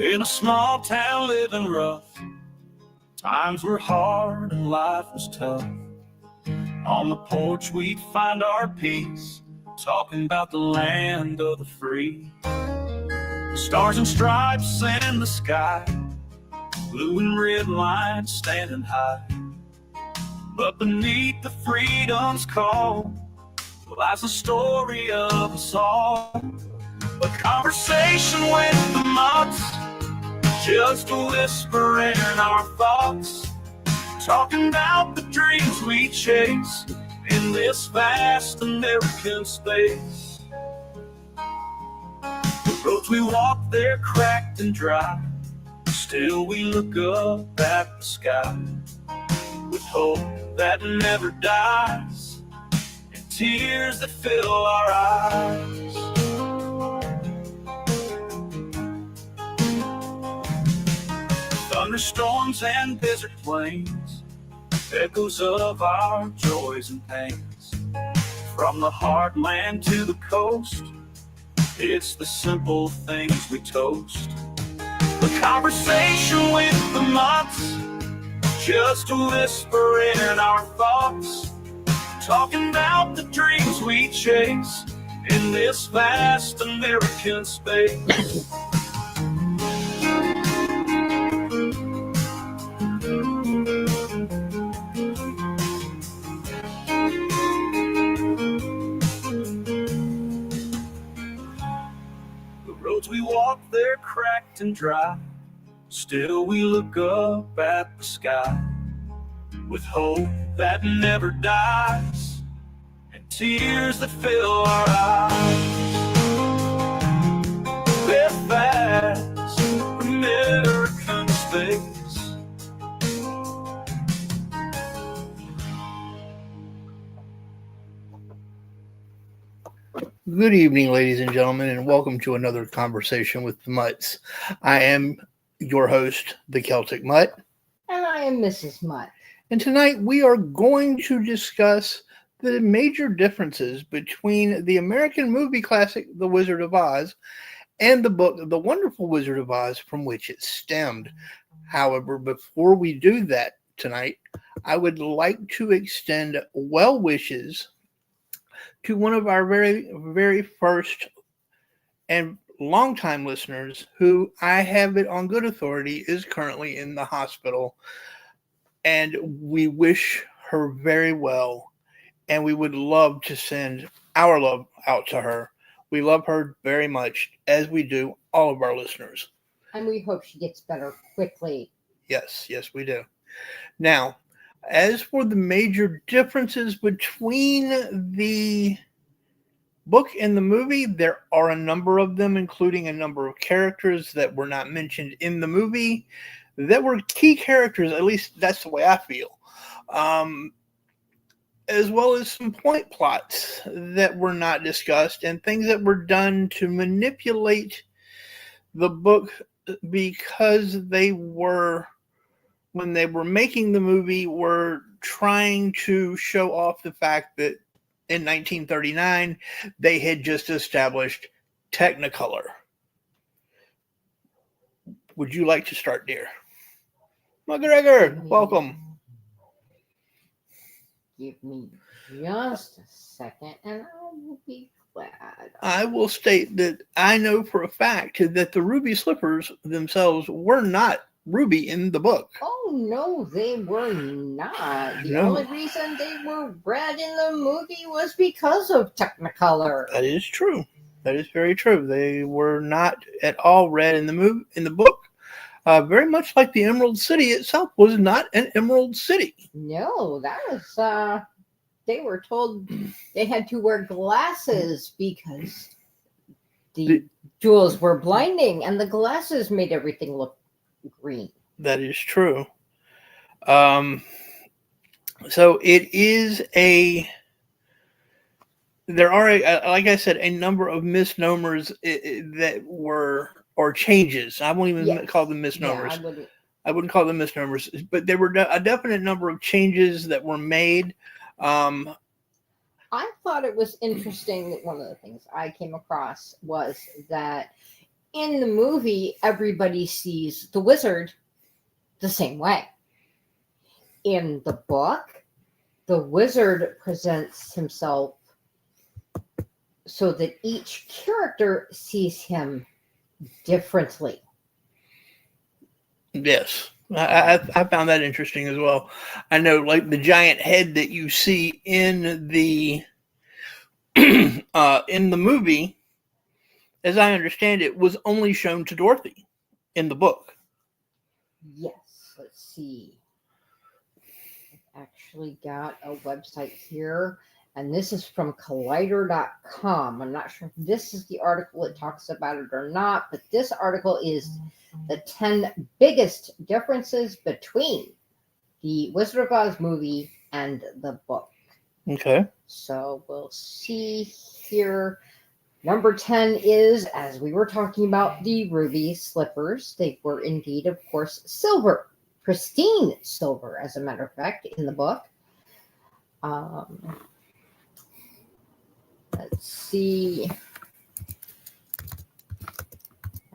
In a small town living rough, times were hard and life was tough. On the porch we'd find our peace, talking about the land of the free. The stars and stripes in the sky, blue and red lines standing high. But beneath the freedom's call lies the story of us all. A conversation with the Mutts, just a whisper in our thoughts, talking about the dreams we chase in this vast American space. The roads we walk, they're cracked and dry, still we look up at the sky with hope that never dies and tears that fill our eyes. Thunderstorms and desert plains, echoes of our joys and pains. From the heartland to the coast, it's the simple things we toast. The conversation with the Mutts, just a whisper in our thoughts, talking about the dreams we chase in this vast American space. Roads we walk, they're cracked and dry, still we look up at the sky with hope that never dies and tears that fill our eyes. With vast American space. Good evening, ladies and gentlemen, and welcome to another conversation with the Mutts. I am your host, the Celtic Mutt. And I am Mrs. Mutt. And tonight we are going to discuss the major differences between the American movie classic, The Wizard of Oz, and the book, The Wonderful Wizard of Oz, from which it stemmed. However, before we do that tonight, I would like to extend well wishes to one of our very, very first and longtime listeners, who I have it on good authority is currently in the hospital. And we wish her very well. And we would love to send our love out to her. We love her very much, as we do all of our listeners. And we hope she gets better quickly. Yes, we do. Now, as for the major differences between the book and the movie, there are a number of them, including a number of characters that were not mentioned in the movie that were key characters, at least that's the way I feel, as well as some point plots that were not discussed and things that were done to manipulate the book because they were, when they were making the movie, were trying to show off the fact that in 1939 they had just established Technicolor. Would you like to start, dear? McGregor, welcome. Give me just a second and I will be glad. I will state that I know for a fact that the ruby slippers themselves were not ruby in the book. Oh, no, they were not. The only reason they were red in the movie was because of Technicolor. That is true. That is very true. They were not at all red in the book. Very much like the Emerald City itself was not an Emerald City. No, that was, they were told they had to wear glasses because the jewels were blinding and the glasses made everything look green. That is true. So it is there are, like I said, a number of misnomers that were, or changes. I won't even call them misnomers. Yeah, I wouldn't call them misnomers, but there were a definite number of changes that were made. I thought it was interesting that one of the things I came across was that in the movie, everybody sees the wizard the same way. In the book, the wizard presents himself so that each character sees him differently. Yes. I found that interesting as well. I know, like the giant head that you see in the movie, as I understand it, was only shown to Dorothy in the book. Yes, let's see. I've actually got a website here, and this is from collider.com. I'm not sure if this is the article that talks about it or not, but this article is the 10 biggest differences between the Wizard of Oz movie and the book. Okay. So we'll see here. Number 10 is, as we were talking about, the ruby slippers. They were indeed, of course, silver. Pristine silver, as a matter of fact, in the book. Let's see.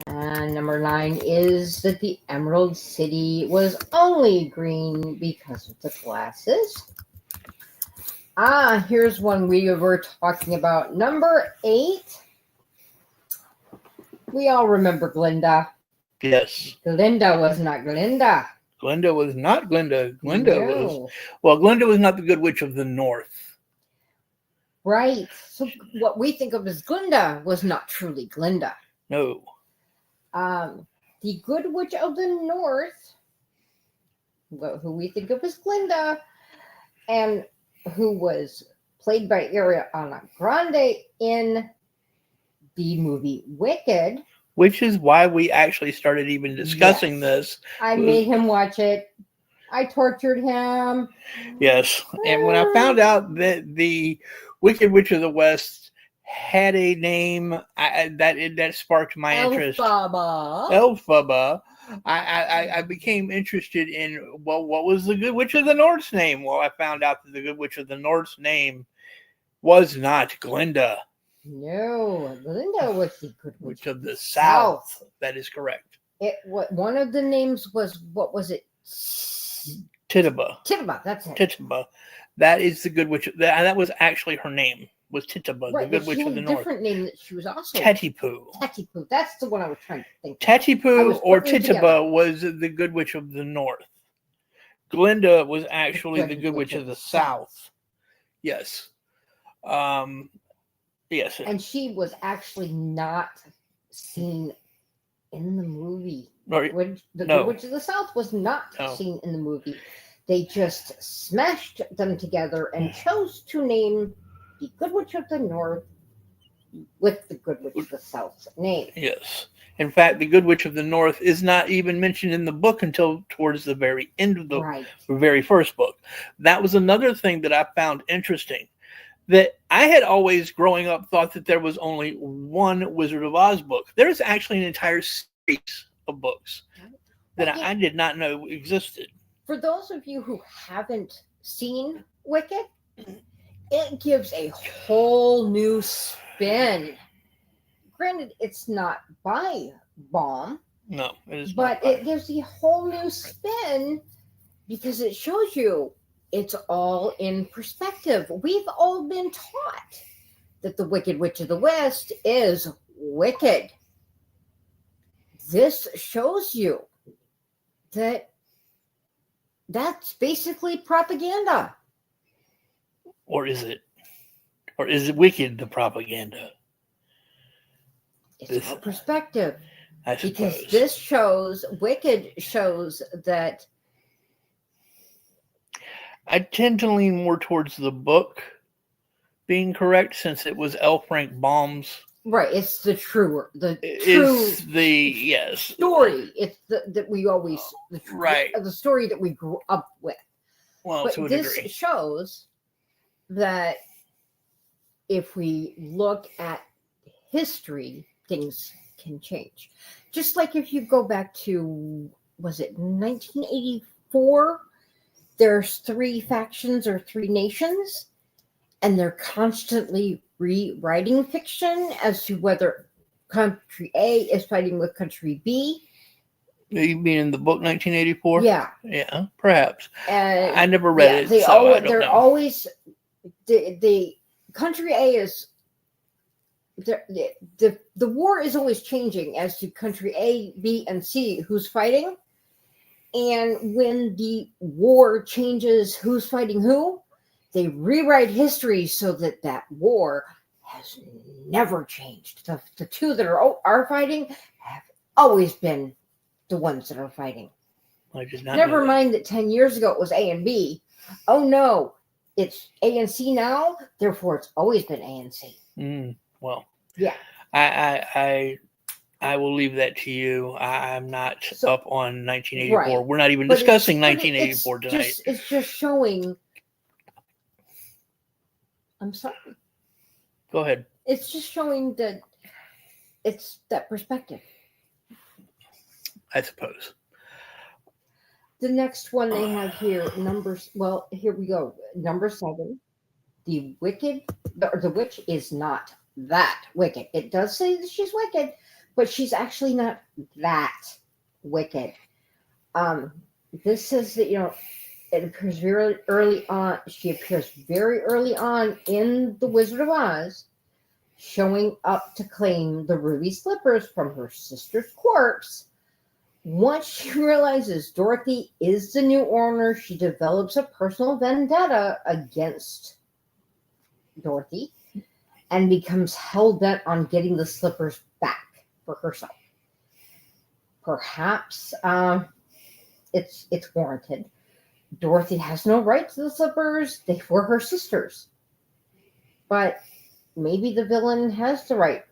And number 9 is that the Emerald City was only green because of the glasses. Here's one we were talking about. Number 8. We all remember Glinda. Yes. Glinda was not Glinda. Glinda was not Glinda. No. Glinda was not the Good Witch of the North. Right. So what we think of as Glinda was not truly Glinda. No. The Good Witch of the North, who we think of as Glinda, and who was played by Ariana Grande in the movie Wicked. Which is why we actually started even discussing this. I made him watch it. I tortured him. Yes. And when I found out that the Wicked Witch of the West had a name, that sparked my interest. Elphaba. I became interested in, well, what was the Good Witch of the North's name? Well, I found out that the Good Witch of the North's name was not Glinda. No, Glinda was the Good Witch of the South. That is correct. One of the names was, what was it? Tituba. Tituba, that's it. Tituba. That is the Good Witch. That was actually her name. Was Tituba, right, the Good Witch of the North. Different name that she was also Tetipu. Tetipu. That's the one I was trying to think of. Tetipu or Tituba was the Good Witch of the North. Glinda was actually the Good Witch of the South. Yes. Yes. And she was actually not seen in the movie. Right. The Good Witch of the South was not seen in the movie. They just smashed them together and chose to name the Good Witch of the North with the Good Witch of the South's name. Yes. In fact, the Good Witch of the North is not even mentioned in the book until towards the very end of the very first book. That was another thing that I found interesting. That I had always, growing up, thought that there was only one Wizard of Oz book. There's actually an entire series of books that I did not know existed. For those of you who haven't seen Wicked, it gives a whole new spin. Granted, it's not by Baum. No, it is but not. But it gives a whole new spin because it shows you it's all in perspective. We've all been taught that the Wicked Witch of the West is wicked. This shows you that that's basically propaganda. Or is it? Or is it Wicked the propaganda? It's all perspective. I suppose. Because this shows, Wicked shows that. I tend to lean more towards the book being correct, since it was L. Frank Baum's. Right, it's the true yes story. It's that we always right the story that we grew up with. Well, but to a this degree. shows that if we look at history, things can change. Just like if you go back to, was it 1984? There's 3 factions or 3 nations, and they're constantly rewriting fiction as to whether country A is fighting with country B. You mean in the book 1984? Yeah. Yeah, perhaps. And I never read it, they so I don't they're know. always the country A is the war is always changing as to country A, B, and C who's fighting. And when the war changes who's fighting who, they rewrite history so that that war has never changed. The two that are fighting have always been the ones that are fighting. I did not Never know mind that 10 years ago it was A and B. Oh no, it's A and C now, therefore it's always been A and C. Well, yeah. I will leave that to you. I'm not up on 1984. Right. We're not even discussing 1984 tonight. It's just showing. I'm sorry. Go ahead. It's just showing that it's that perspective. I suppose. The next one they have here, here we go. Number 7. The witch is not that wicked. It does say that she's wicked, but she's actually not that wicked. This says that, it appears very early on. She appears very early on in The Wizard of Oz, showing up to claim the ruby slippers from her sister's corpse. Once she realizes Dorothy is the new owner, she develops a personal vendetta against Dorothy and becomes hell-bent on getting the slippers back for herself. Perhaps it's warranted. Dorothy has no right to the slippers. They were her sisters. But maybe the villain has the right,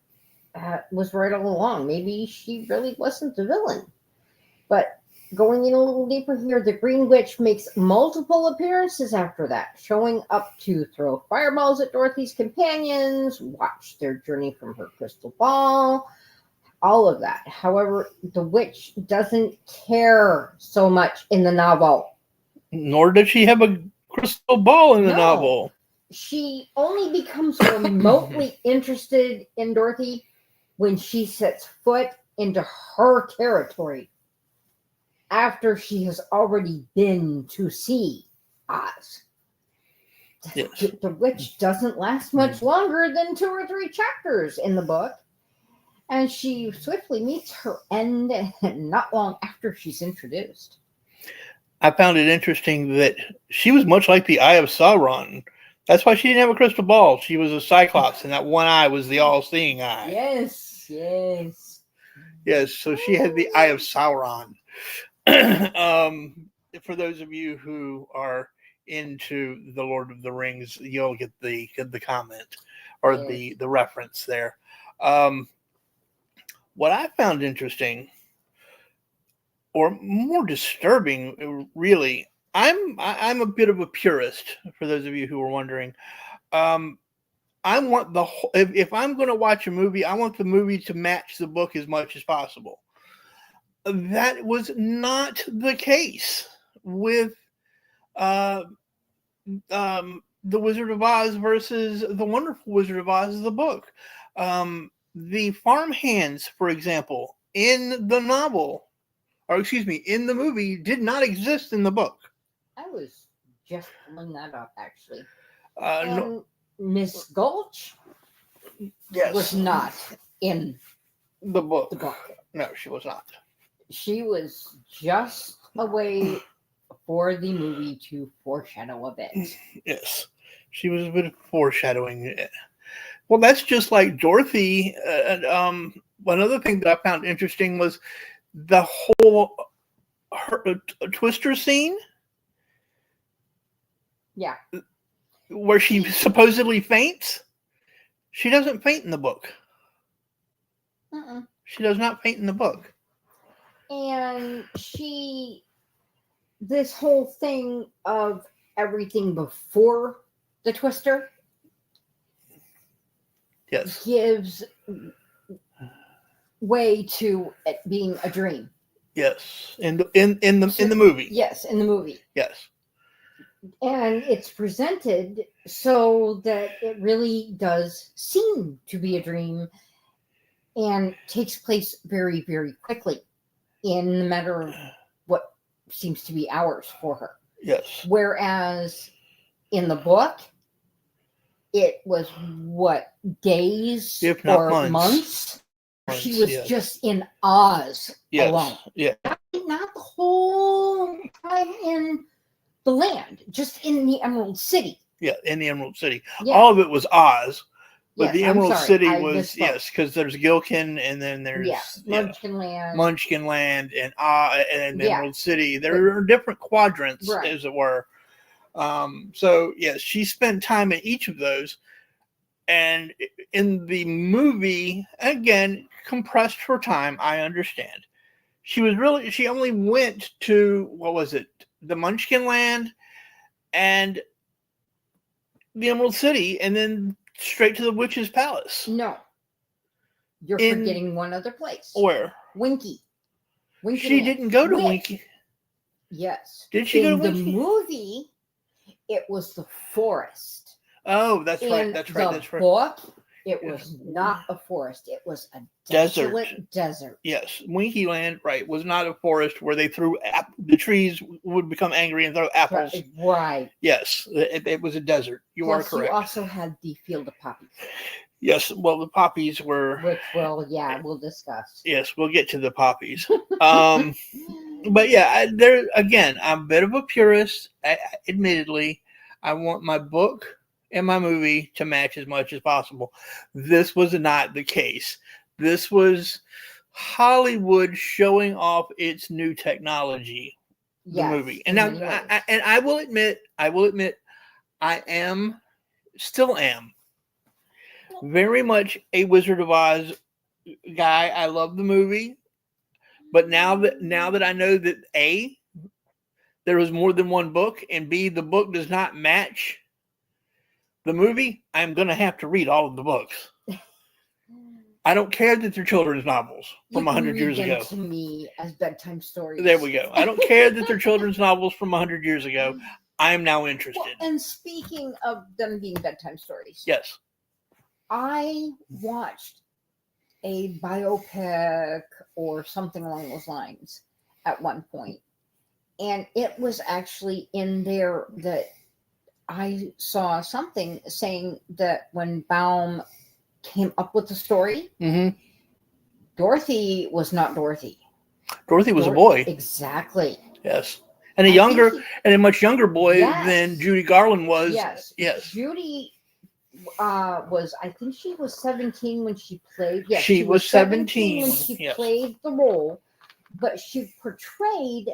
was right all along. Maybe she really wasn't the villain. But going in a little deeper here, the Green Witch makes multiple appearances after that, showing up to throw fireballs at Dorothy's companions, watch their journey from her crystal ball, all of that. However, the witch doesn't care so much in the novel. Nor does she have a crystal ball in the novel. She only becomes remotely interested in Dorothy when she sets foot into her territory after she has already been to see Oz. Yes. The witch doesn't last much longer than 2 or 3 chapters in the book, and she swiftly meets her end not long after she's introduced. I found it interesting that she was much like the Eye of Sauron. That's why she didn't have a crystal ball. She was a Cyclops, and that one eye was the all-seeing eye. Yes. Yes, so she had the Eye of Sauron. For those of you who are into the Lord of the Rings, you'll get the comment or the reference there. What I found interesting, or more disturbing, really, I'm a bit of a purist. For those of you who are wondering, I want the whole. If I'm going to watch a movie, I want the movie to match the book as much as possible. That was not the case with The Wizard of Oz versus The Wonderful Wizard of Oz, the book. The farmhands, for example, in the novel, or excuse me, in the movie, did not exist in the book. I was just pulling that up, actually. No, Miss Gulch was not in the book. No, she was not. She was just a way for the movie to foreshadow a bit. Yes, she was a bit of foreshadowing. Well, that's just like Dorothy. Another thing that I found interesting was the whole Twister scene. Yeah. Where she supposedly faints. She doesn't faint in the book. She does not faint in the book. And this whole thing of everything before the Twister, yes, gives way to it being a dream. Yes, in the movie. Yes, in the movie. Yes. And it's presented so that it really does seem to be a dream. and takes place very, very quickly in the matter of what seems to be hours for her. Yes. Whereas in the book, it was what, days If not or months. months? She Months, was yes. just in Oz Yes. alone. Yeah. Not the whole time in the land, just in the Emerald City. Yeah, in the Emerald City. Yeah. All of it was Oz. But Yes, the I'm Emerald sorry, City I was, misspoke. yes, because there's Gilkin and then there's Munchkin Land. Munchkin Land and Yeah. Emerald City. There are different quadrants, Right. as it were. So, yes, she spent time in each of those. And in the movie, again, compressed for time, I understand. She only went to, what was it? The Munchkin Land and the Emerald City, and then straight to the Witch's Palace. No. You're forgetting one other place. Where? Winky. She didn't go to Winky. Yes. Did she go to Winky? In Winky? the movie, it was the forest. Oh, that's right. That's right. That's right. Book, it was not a forest. It was a desolate desert. Yes, Winky Land, right, was not a forest where they threw the trees would become angry and throw apples. Right. Yes, it was a desert. You are correct. You also had the field of poppies. Yes, well, the poppies were. Which, we'll discuss. Yes, we'll get to the poppies. But yeah, I'm a bit of a purist. Admittedly, I want my book and my movie to match as much as possible. This was not the case. This was Hollywood showing off its new technology. The movie, and now, I will admit, I still am very much a Wizard of Oz guy. I love the movie, but now that I know that A, there was more than one book, and B, the book does not match the movie, I'm going to have to read all of the books. I don't care that they're children's novels from 100 years ago. To me as bedtime stories. There we go. I don't care that they're children's novels from 100 years ago. I am now interested. Well, and speaking of them being bedtime stories. Yes. I watched a biopic or something along those lines at one point. And it was actually in there that I saw something saying that when Baum came up with the story, Dorothy was not Dorothy. Dorothy was a boy. Exactly. Yes. And a much younger boy than Judy Garland was. Yes. Yes. Judy was, I think she was 17 when she played. Yes, she was 17 when she played the role, but she portrayed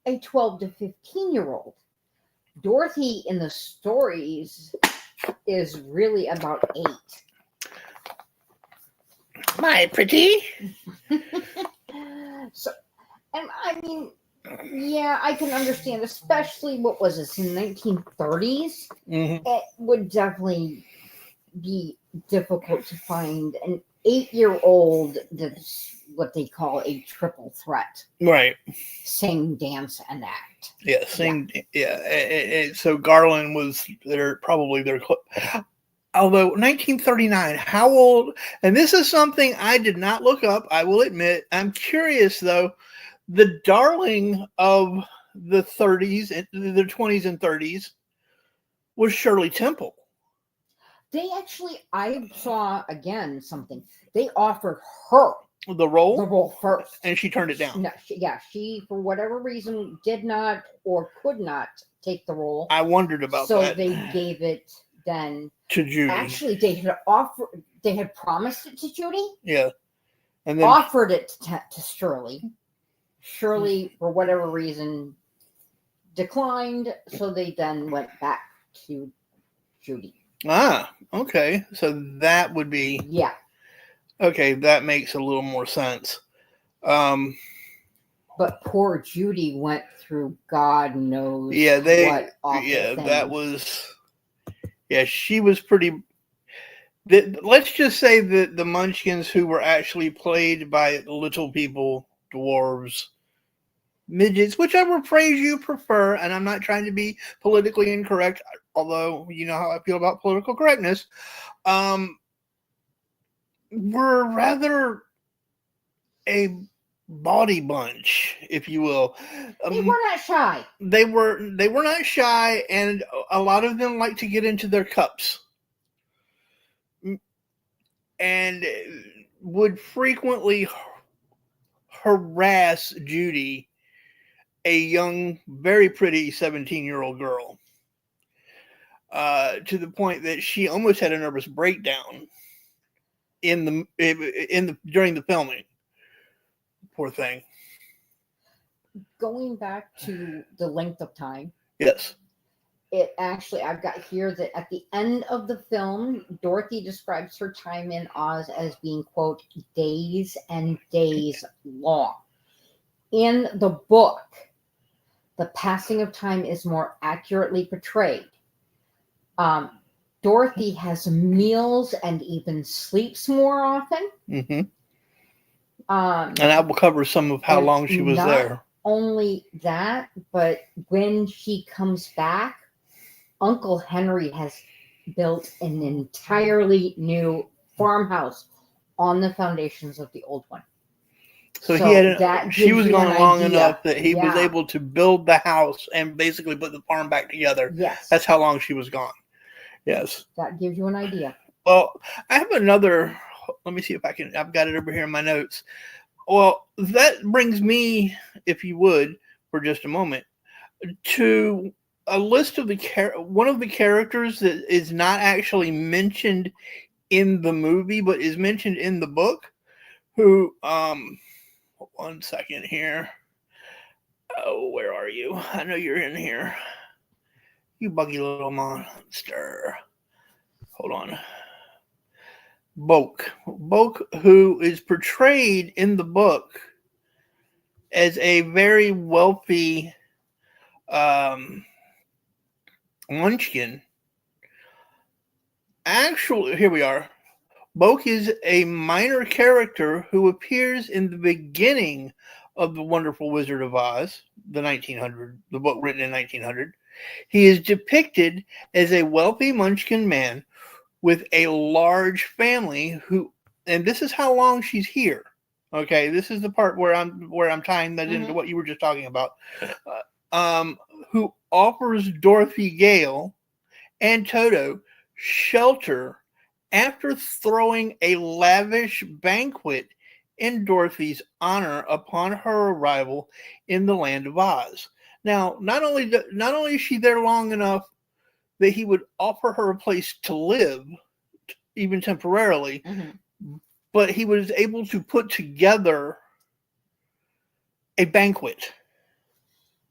a 12 to 15-year-old. Dorothy in the stories is really about 8. My pretty. So, and I mean, yeah, I can understand, especially what was this in the 1930s? It would definitely be difficult to find an 8-year-old that's what they call a triple threat. Right. Sing, dance, and act. Yeah, sing. Yeah. So Garland was probably their. Although 1939, how old? And this is something I did not look up, I will admit. I'm curious, though. The darling of the 30s, the 20s and 30s, was Shirley Temple. They actually, I saw, again, something. They offered her the role first. And she turned it down. No, she, for whatever reason, did not or could not take the role. I wondered about that. So they gave it then to Judy. Actually, they had promised it to Judy. Yeah. And then offered it to Shirley. Shirley, for whatever reason, declined. So they then went back to Judy. Ah, okay. So that would be. Yeah. Okay, that makes a little more sense. But poor Judy went through God knows what awful things. That was. Yeah, she was pretty. Let's just say that the Munchkins, who were actually played by little people, dwarves, midgets, whichever phrase you prefer, and I'm not trying to be politically incorrect, although you know how I feel about political correctness. were rather a bawdy bunch, if you will. They were not shy. They were not shy, and a lot of them like to get into their cups, and would frequently harass Judy, a young, very pretty 17-year-old girl, to the point that she almost had a nervous breakdown during the filming. Poor thing. Going back to the length of time, Yes. it actually, I've got here that at the end of the film, Dorothy describes her time in Oz as being, quote, days and days long. In the book, the passing of time is more accurately portrayed. Dorothy has meals and even sleeps more often. Mm-hmm. And I will cover some of how long she was there. Only that, but when she comes back, Uncle Henry has built an entirely new farmhouse on the foundations of the old one. So she was gone long enough that he was able to build the house and basically put the farm back together. Yes. That's how long she was gone. Yes. That gives you an idea. Well, I have another. Let me see if I've got it over here in my notes. Well, that brings me, if you would, for just a moment, to a list of one of the characters that is not actually mentioned in the movie, but is mentioned in the book. Who, one second here. Oh, where are you? I know you're in here. You buggy little monster. Hold on. Boak, who is portrayed in the book as a very wealthy munchkin. Actually, here we are. Boak is a minor character who appears in the beginning of The Wonderful Wizard of Oz, the book written in 1900. He is depicted as a wealthy munchkin man with a large family and this is how long she's here. Okay, this is the part where I'm tying that into what you were just talking about. Who offers Dorothy Gale and Toto shelter after throwing a lavish banquet in Dorothy's honor upon her arrival in the land of Oz. Now, not only is she there long enough that he would offer her a place to live, even temporarily, but he was able to put together a banquet.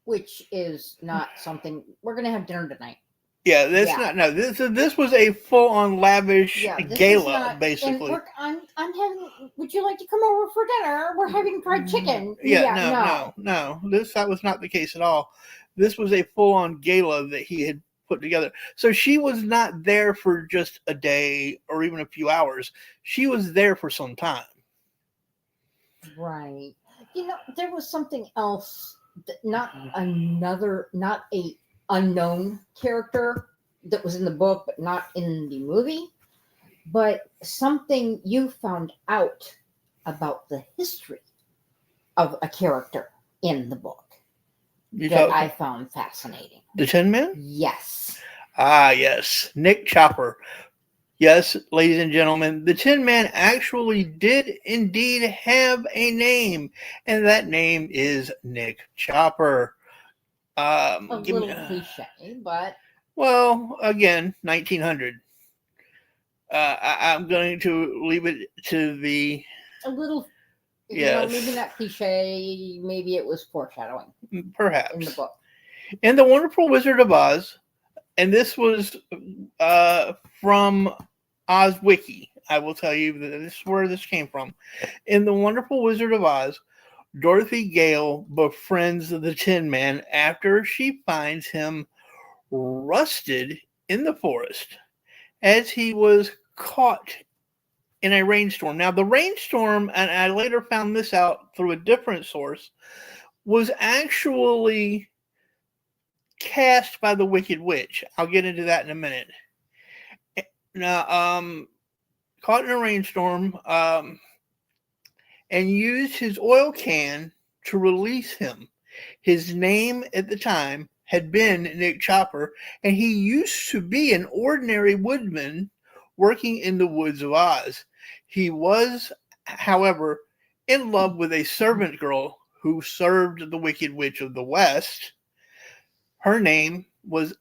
Which is not something, we're going to have dinner tonight. Yeah, this was a full-on lavish gala, basically. I'm having, would you like to come over for dinner? We're having fried chicken. No. That was not the case at all. This was a full-on gala that he had put together. So she was not there for just a day or even a few hours. She was there for some time. Right. There was something else, not a unknown character that was in the book, but not in the movie, but something you found out about the history of a character in the book that I found fascinating. The Tin Man? Yes. Ah, yes. Nick Chopper. Yes, ladies and gentlemen, the Tin Man actually did indeed have a name, and that name is Nick Chopper. A little cliche, but... Well, again, 1900. I'm going to leave it to the... A little... Yes. Maybe not cliche, maybe it was foreshadowing. Perhaps. In the book. In The Wonderful Wizard of Oz, and this was from Oz Wiki, I will tell you that this is where this came from. In The Wonderful Wizard of Oz, Dorothy Gale befriends the Tin Man after she finds him rusted in the forest as he was caught in a rainstorm. Now, the rainstorm, and I later found this out through a different source, was actually cast by the Wicked Witch. I'll get into that in a minute. Now, caught in a rainstorm, and used his oil can to release him. His name at the time had been Nick Chopper, and he used to be an ordinary woodman working in the woods of Oz. He was, however, in love with a servant girl who served the Wicked Witch of the West. Her name was,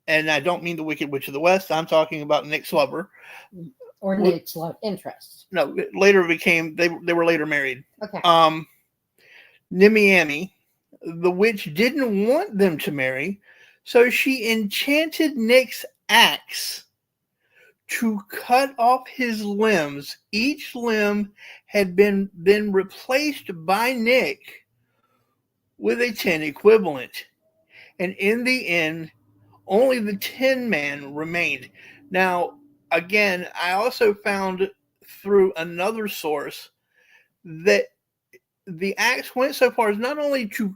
and I don't mean the Wicked Witch of the West, I'm talking about Nick's lover. Or Nick's love interest. No, later became, they were later married. Okay. Nimiami, the witch didn't want them to marry, so she enchanted Nick's axe to cut off his limbs. Each limb had been then replaced by Nick with a 10 equivalent. And in the end, only the Tin Man remained. Now, again, I also found through another source that the axe went so far as not only to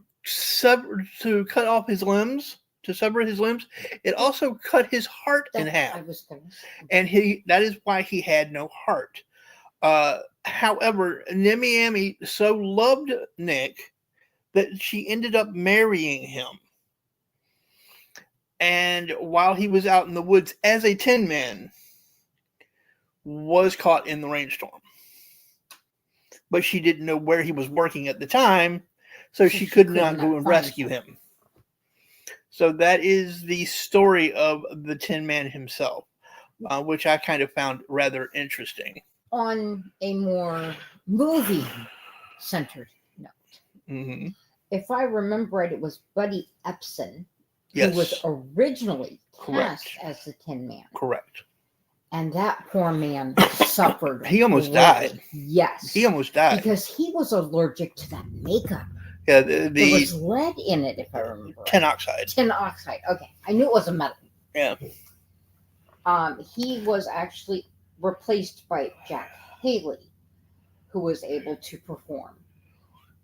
cut off his limbs, to sever his limbs, it also cut his heart in half. And that is why he had no heart. However, Nimiami so loved Nick that she ended up marrying him. And while he was out in the woods as a Tin Man, was caught in the rainstorm. But she didn't know where he was working at the time, so she could not go and rescue him. So that is the story of the Tin Man himself, which I kind of found rather interesting. On a more movie-centered note, if I remember right, it was Buddy Epson who was originally cast as the Tin Man. Correct. And that poor man suffered. He almost died. Yes. He almost died. Because he was allergic to that makeup. Yeah, there was lead in it, if I remember. Tin oxide. Tin oxide. Okay. I knew it was a metal. Yeah. He was actually replaced by Jack Haley, who was able to perform.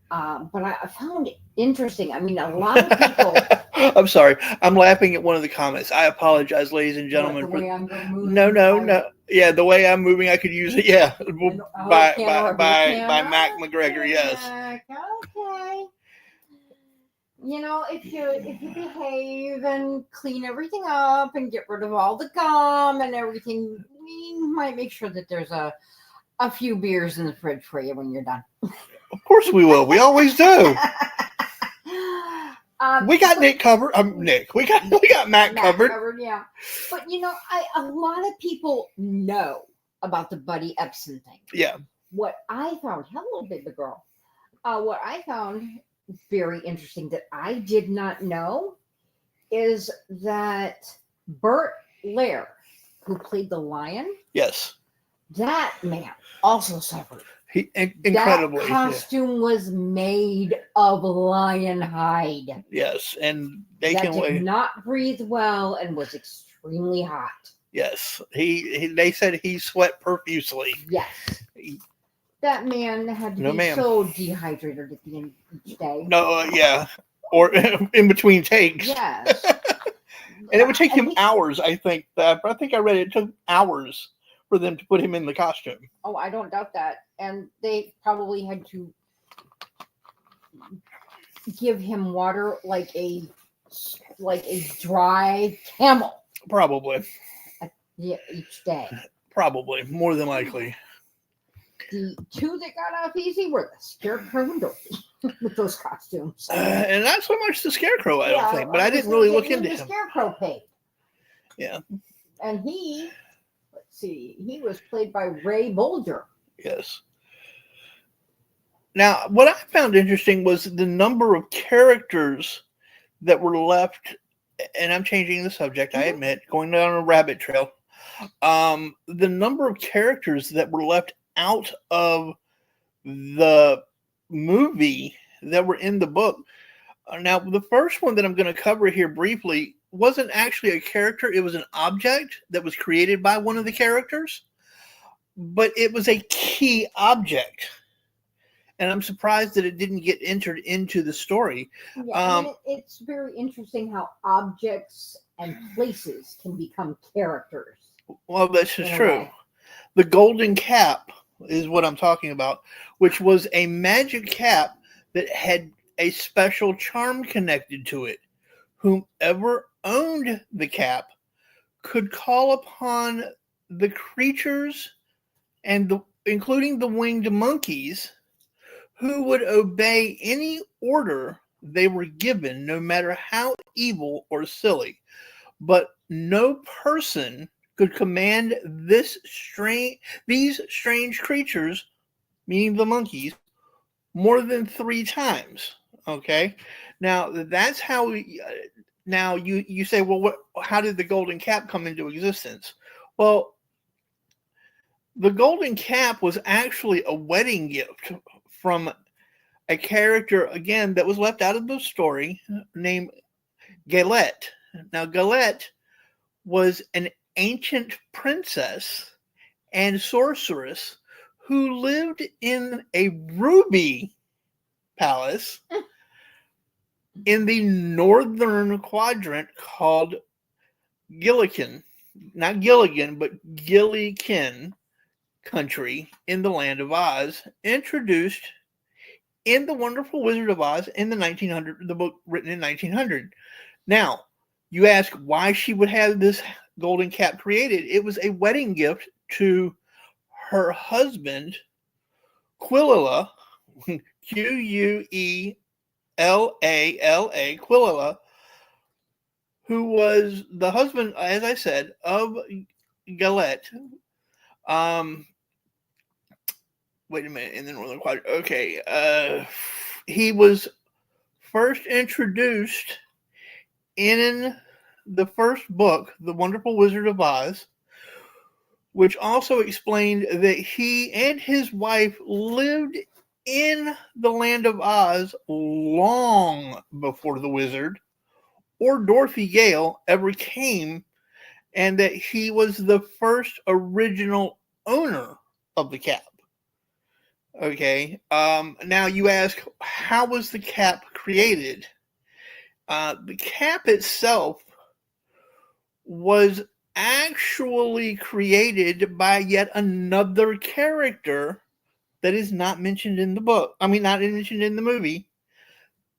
But I found it interesting. I mean, a lot of people... I'm sorry. I'm laughing at one of the comments. I apologize, ladies and gentlemen. No. Yeah, the way I'm moving, I could use it. Yeah, by Mac McGregor. Yes. Okay. You know, if you behave and clean everything up and get rid of all the gum and everything, we might make sure that there's a few beers in the fridge for you when you're done. Of course we will. We always do. We got Nick covered. Nick. We got Matt covered. Yeah. But you know, a lot of people know about the Buddy Epson thing. Yeah. What I found, hello, baby girl. What I found very interesting that I did not know is that Burt Lair, who played the lion, yes, that man also suffered. Incredibly. That costume was made of lion hide. Yes, and they did not breathe well and was extremely hot. Yes, they said he sweat profusely. Yes, that man had to be so dehydrated at the end of each day. No, yeah, or in between takes. Yes, and it would take him hours. I think I read it took hours for them to put him in the costume. Oh, I don't doubt that. And they probably had to give him water like a dry camel. Probably. Each day. Probably, more than likely. The two that got off easy were the Scarecrow and Dorothy with those costumes. And not so much the Scarecrow, I don't think. But I didn't really look into him. The Scarecrow paid. Yeah. And he was played by Ray Bolger. Yes. Now, what I found interesting was the number of characters that were left, and I'm changing the subject, I admit, going down a rabbit trail. The number of characters that were left out of the movie that were in the book. Now, the first one that I'm going to cover here briefly wasn't actually a character. It was an object that was created by one of the characters, but it was a key object. And I'm surprised that it didn't get entered into the story. Yeah, it's very interesting how objects and places can become characters. Well, this is true. The golden cap is what I'm talking about, which was a magic cap that had a special charm connected to it. Whomever owned the cap could call upon the creatures including the winged monkeys, who would obey any order they were given, no matter how evil or silly. But no person could command these strange creatures, meaning the monkeys, more than 3 times. Okay, now that's how. Now you say, well, how did the golden cap come into existence? Well, the golden cap was actually a wedding gift from a character, again, that was left out of the story, named Galette. Now, Galette was an ancient princess and sorceress who lived in a ruby palace in the northern quadrant called Gillikin. Not Gilligan, but Gillikin country in the land of Oz, introduced in The Wonderful Wizard of Oz in the book written in 1900. Now, you ask why she would have this golden cap created. It was a wedding gift to her husband, Quilala, Quuella, Quilala, who was the husband, as I said, of Galette. Wait a minute, in the northern quadrant. Okay, he was first introduced in the first book, The Wonderful Wizard of Oz, which also explained that he and his wife lived in the land of Oz long before the wizard or Dorothy Gale ever came, and that he was the first original owner of the cap. Okay. Now you ask, how was the cap created? The cap itself was actually created by yet another character that is not mentioned in the book. I mean, not mentioned in the movie,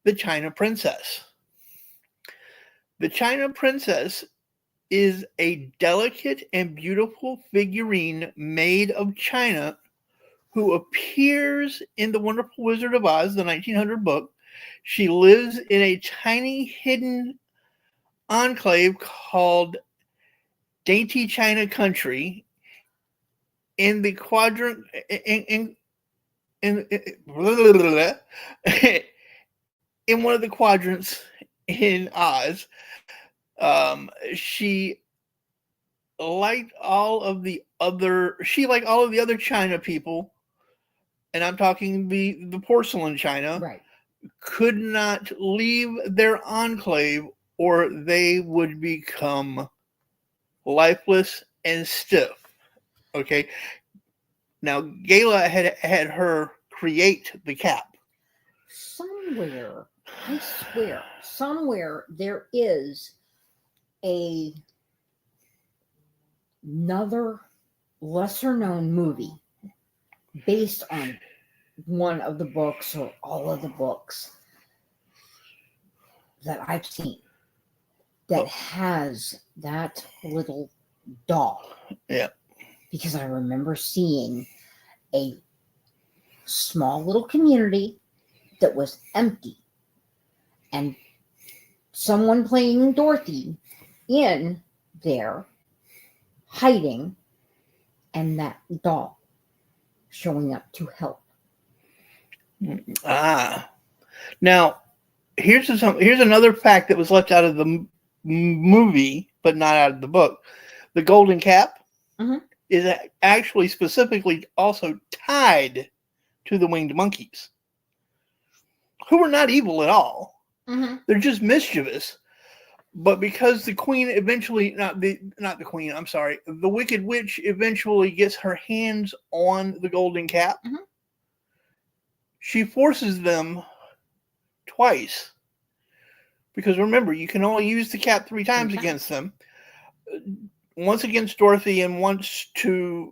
the China Princess. The China Princess is a delicate and beautiful figurine made of china who appears in The Wonderful Wizard of Oz, the 1900 book. She lives in a tiny hidden enclave called Dainty China Country in the quadrant in one of the quadrants in Oz. She like all of the other China people, and I'm talking the porcelain China, Right. could not leave their enclave or they would become lifeless and stiff. Okay. Now, Gala had her create the cap. Somewhere, I swear, somewhere there is another lesser known movie based on one of the books or all of the books that I've seen that has that little doll. Yeah. Because I remember seeing a small little community that was empty and someone playing Dorothy in there hiding and that doll showing up to help. Now here's another fact that was left out of the movie but not out of the book. The golden cap is actually specifically also tied to the winged monkeys, who are not evil at all. They're just mischievous. But because the queen eventually, the Wicked Witch eventually gets her hands on the golden cap, she forces them twice. Because remember, you can only use the cap 3 times against them. once against Dorothy and wants to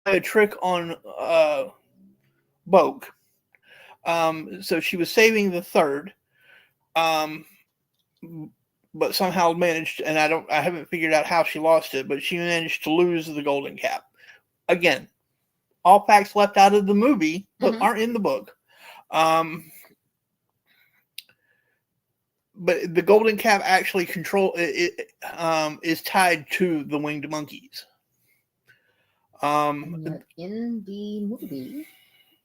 play a trick on Bogue. So she was saving the third, but somehow managed, and I haven't figured out how she lost it, but she managed to lose the golden cap. Again, all facts left out of the movie, but aren't in the book. But the golden cap actually is tied to the winged monkeys. In the movie,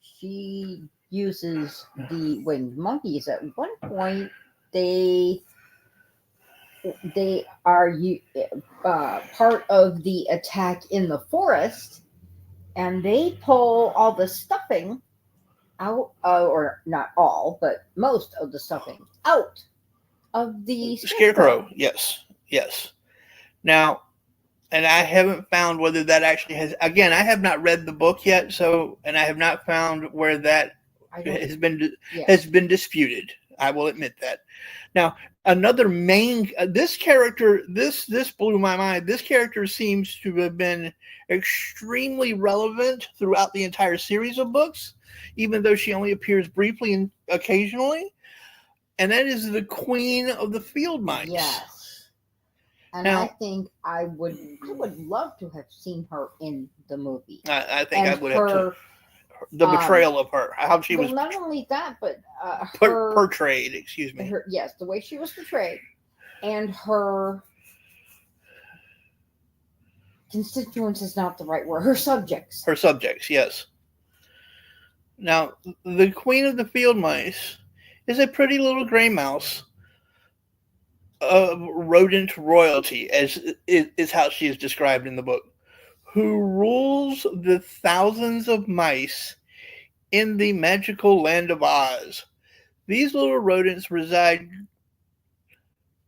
she uses the winged monkeys. At one point, they are part of the attack in the forest, and they pull all the stuffing out, or not all, but most of the stuffing out of the scarecrow. Yes. Now, and I haven't found whether that actually has. Again, I have not read the book yet, and I have not found where that has been disputed. I will admit that. Now, another main this character, this blew my mind. This character seems to have been extremely relevant throughout the entire series of books, even though she only appears briefly and occasionally. And that is the Queen of the Field Mice. Yes. And now, I think I would love to have seen her in the movie. I think I would have too. The betrayal of her, how she was not only that, but portrayed. Excuse me. The way she was portrayed, and her constituents is not the right word. Her subjects. Yes. Now, the Queen of the Field Mice is a pretty little gray mouse of rodent royalty, as is how she is described in the book, who rules the thousands of mice in the magical land of Oz. These little rodents reside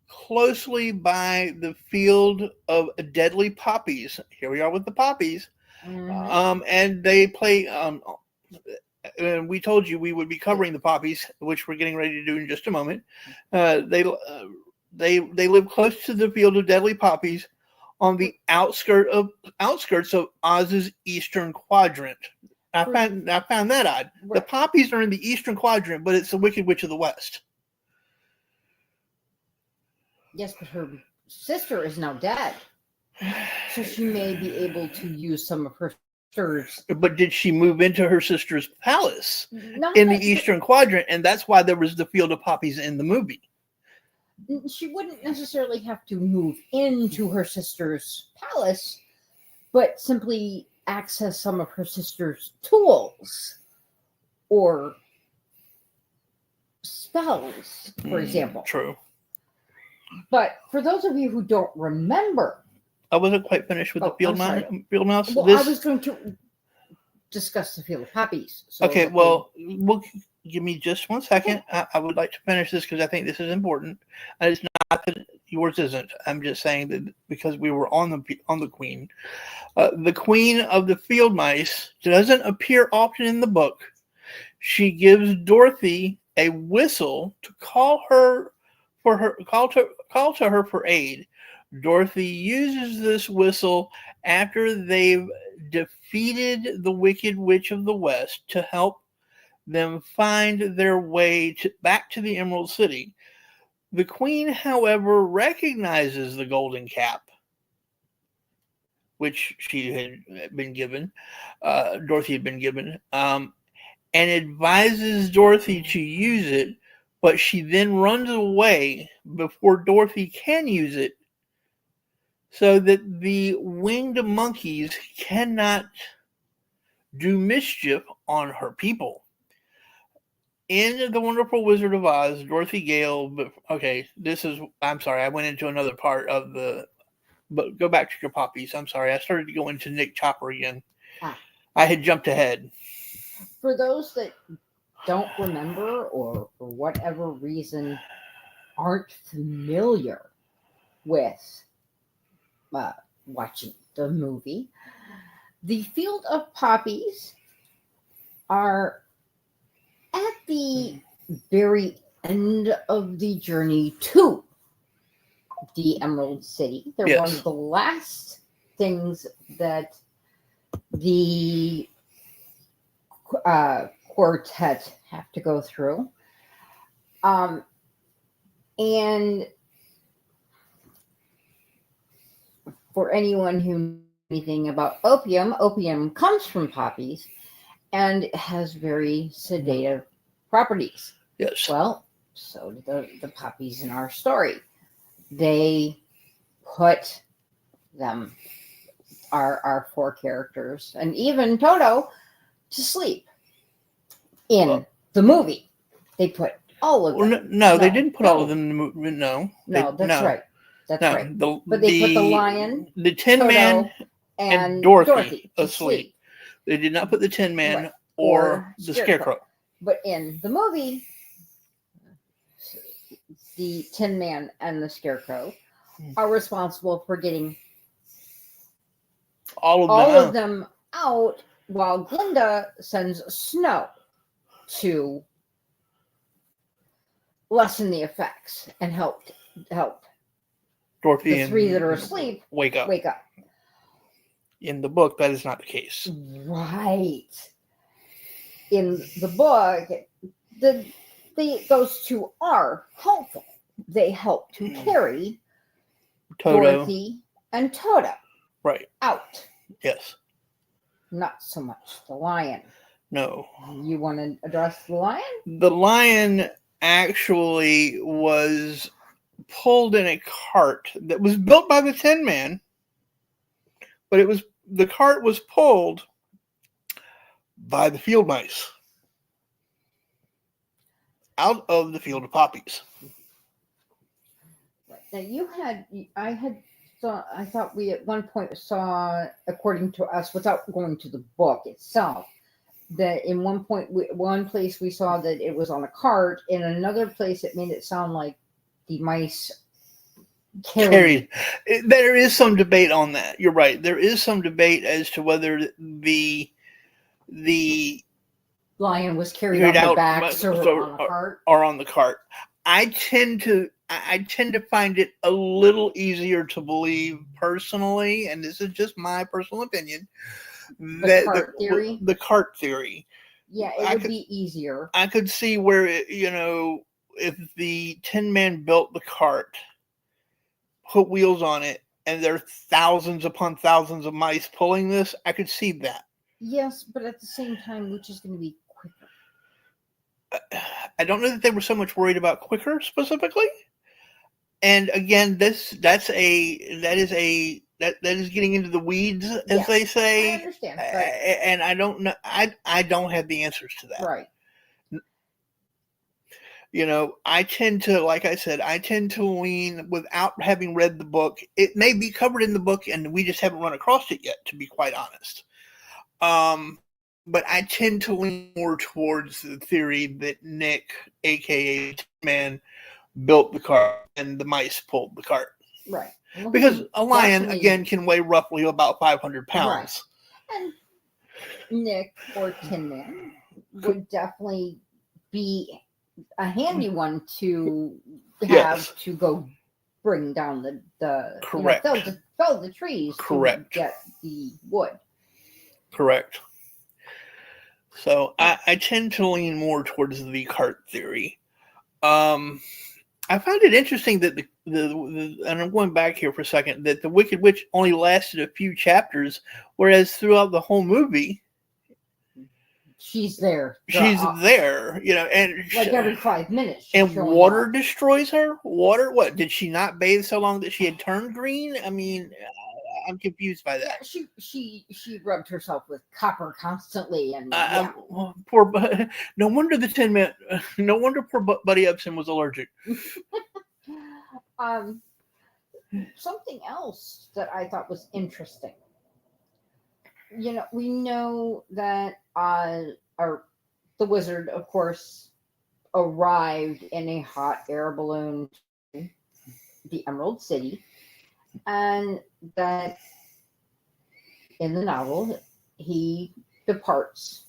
closely by the field of deadly poppies. Here we are with the poppies. And they play... and we told you we would be covering the poppies, which we're getting ready to do in just a moment. They live close to the field of deadly poppies on the outskirts of Oz's eastern quadrant. I found that odd. Right. The poppies are in the eastern quadrant, but it's the Wicked Witch of the West. Yes, but her sister is now dead, so she may be able to use some of her sister's. But did she move into her sister's palace in the eastern quadrant? And that's why there was the field of poppies in the movie. She wouldn't necessarily have to move into her sister's palace, but simply access some of her sister's tools or spells, for example. True. But for those of you who don't remember, I wasn't quite finished with the field mouse. Well, I was going to discuss the field of poppies. So okay, give me just 1 second. I would like to finish this because I think this is important. It's not that yours isn't. I'm just saying that because we were on the queen. The Queen of the Field Mice doesn't appear often in the book. She gives Dorothy a whistle to call to her for aid. Dorothy uses this whistle after they've defeated the Wicked Witch of the West to help them find their way back to the Emerald City. The Queen, however, recognizes the golden cap, which she had been given, Dorothy had been given, and advises Dorothy to use it, but she then runs away before Dorothy can use it, so that the winged monkeys cannot do mischief on her people. In The Wonderful Wizard of Oz, Dorothy Gale, I'm sorry, I went into another part of but go back to your poppies. I'm sorry, I started to go into Nick Chopper again. I had jumped ahead. For those that don't remember or for whatever reason aren't familiar with watching the movie, the Field of Poppies are at the very end of the journey to the Emerald City. They're one Yes. of the last things that the quartet have to go through. And for anyone who knows anything about opium, opium comes from poppies and has very sedative properties. Yes. Well, so do the poppies in our story. They put them, our four characters, and even Toto, to sleep. In the movie, they put all of them. No, they didn't put all of them in the movie. No. That's right. That's No, right. But they put the lion, the Tin Toto, Man, and Dorothy to asleep. They did not put the Tin Man Right. or the Scarecrow. But in the movie, the Tin Man and the Scarecrow are responsible for getting all of them out, while Glinda sends Snow to lessen the effects and help Dorothy the three that are asleep wake up. wake up. In the book, that is not the case. Right. In the book, those two are helpful. They help to carry Toto. Dorothy and Toto Right. out. Yes. Not so much the lion. No. You want to address the lion? The lion actually was pulled in a cart that was built by the Tin Man, but the cart was pulled by the field mice out of the field of poppies. Now I thought we at one point saw, according to us, without going to the book itself, that in one place we saw that it was on a cart. In another place, it made it sound like the mice carried. There is some debate on that. You're right. There is some debate as to whether the lion was carried on their backs or on a cart. Or on the cart. I tend to find it a little easier to believe personally, and this is just my personal opinion, the cart theory. Yeah, it would be easier. I could see where, if the Tin Man built the cart, put wheels on it, and there are thousands upon thousands of mice pulling this, I could see that. Yes, but at the same time, which is going to be quicker? I don't know that they were so much worried about quicker specifically. And again, that is getting into the weeds, as they say. I understand. Right. And I don't know. I don't have the answers to that. Right. I tend to lean, without having read the book. It may be covered in the book, and we just haven't run across it yet, to be quite honest. But I tend to lean more towards the theory that Nick, aka Tin Man, built the cart and the mice pulled the cart. Right. Well, because a lion, again, can weigh roughly about 500 pounds. Right. And Nick or Tin Man would definitely be a handy one to have to go bring down the correct. Fell the trees correct. To get the wood. Correct. So I tend to lean more towards the cart theory. I found it interesting that and I'm going back here for a second, that the Wicked Witch only lasted a few chapters, whereas throughout the whole movie, she's there. And like every 5 minutes. And water destroys her. Water? What? Did she not bathe so long that she had turned green? I mean, I'm confused by that. Yeah, she rubbed herself with copper constantly, and poor. No wonder the Tin Man. No wonder poor Buddy Epson was allergic. Something else that I thought was interesting. We know that the wizard, of course, arrived in a hot air balloon to the Emerald City, and that in the novel he departs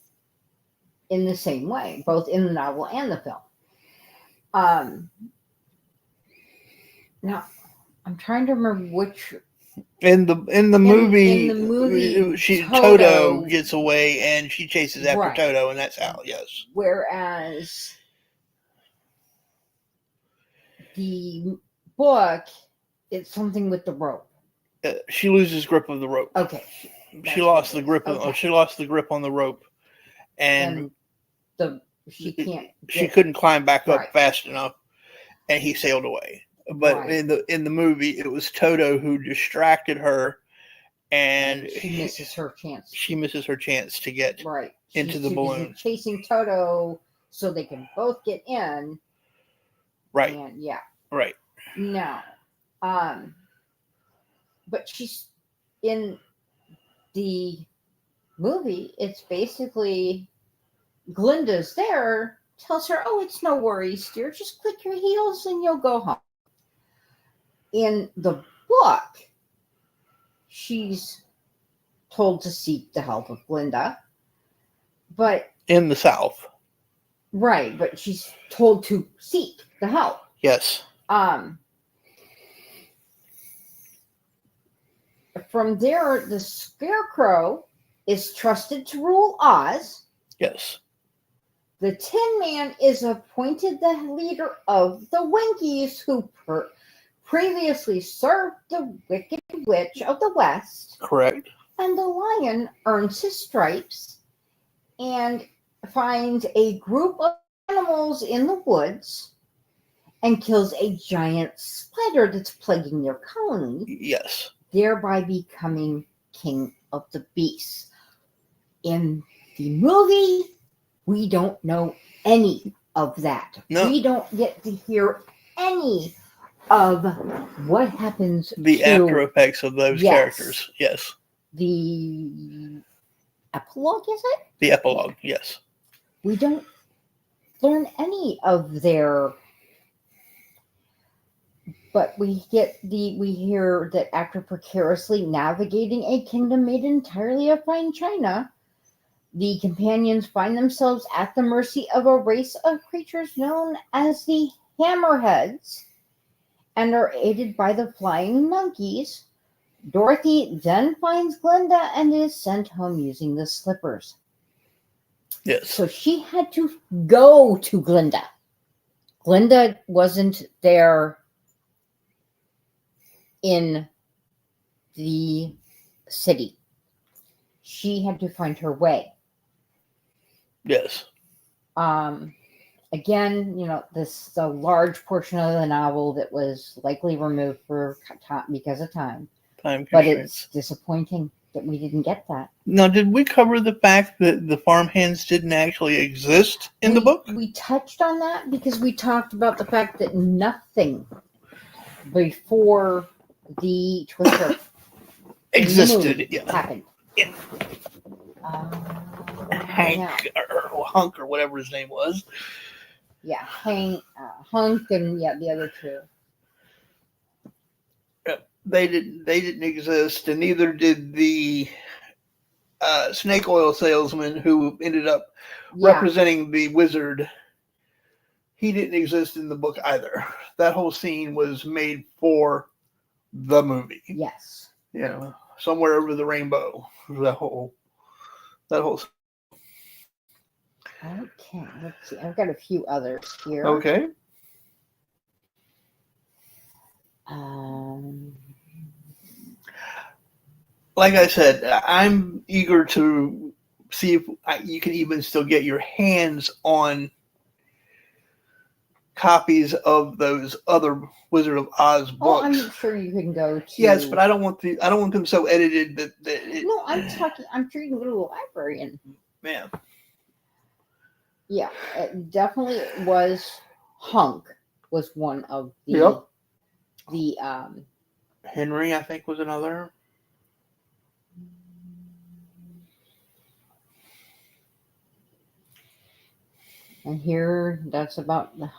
in the same way, both in the novel and the film. Now, I'm trying to remember which. In the movie, in the movie, Toto gets away and she chases after Right. Toto, and that's how. Yes. Whereas the book, it's something with the rope. She loses grip of the rope. Okay. She lost the grip. Okay. She lost the grip on the rope, and she can't. She couldn't climb back up Right. fast enough, and he sailed away. But Right. in the movie, it was Toto who distracted her, and she misses her chance. She misses her chance to get right into the balloon. Chasing Toto so they can both get in. Right. And yeah. Right. No. But she's in the movie. It's basically Glinda's there, tells her, "Oh, it's no worries, dear. Just click your heels and you'll go home." In the book, she's told to seek the help of Glinda, but in the South, right? But she's told to seek the help. Yes. From there, the Scarecrow is trusted to rule Oz. Yes. The Tin Man is appointed the leader of the Winkies, who previously served the Wicked Witch of the West. Correct. And the Lion earns his stripes and finds a group of animals in the woods and kills a giant spider that's plaguing their colony. Yes. Thereby becoming king of the beasts. In the movie, we don't know any of that. No. We don't get to hear any of what happens the after effects of those characters. Yes. The epilogue, is it? The epilogue, yes. We don't learn any of their, but we hear that after precariously navigating a kingdom made entirely of fine china, the companions find themselves at the mercy of a race of creatures known as the Hammerheads and are aided by the flying monkeys. Dorothy then finds Glinda and is sent home using the slippers. Yes. So she had to go to Glinda. Glinda wasn't there in the city. She had to find her way. Yes. Again, this is a large portion of the novel that was likely removed for because of time. But it's disappointing that we didn't get that. Now, did we cover the fact that the farmhands didn't actually exist in the book? We touched on that because we talked about the fact that nothing before the Twister existed. Happened. Yeah. Hank or Hunk or whatever his name was. Yeah, Hank, Hunk, and the other two. They didn't exist, and neither did the snake oil salesman who ended up representing the wizard. He didn't exist in the book either. That whole scene was made for the movie. Yes. Somewhere over the rainbow. That whole. Okay, let's see. I've got a few others here. Okay. Like I said, I'm eager to see if you can even still get your hands on copies of those other Wizard of Oz books. Oh, I'm sure you can go to. Yes, but I don't want them so edited that No, I'm sure you can go to the library and. Yeah. Yeah, it definitely was. Hunk was one of the. The Henry, I think, was another. And here, that's about the.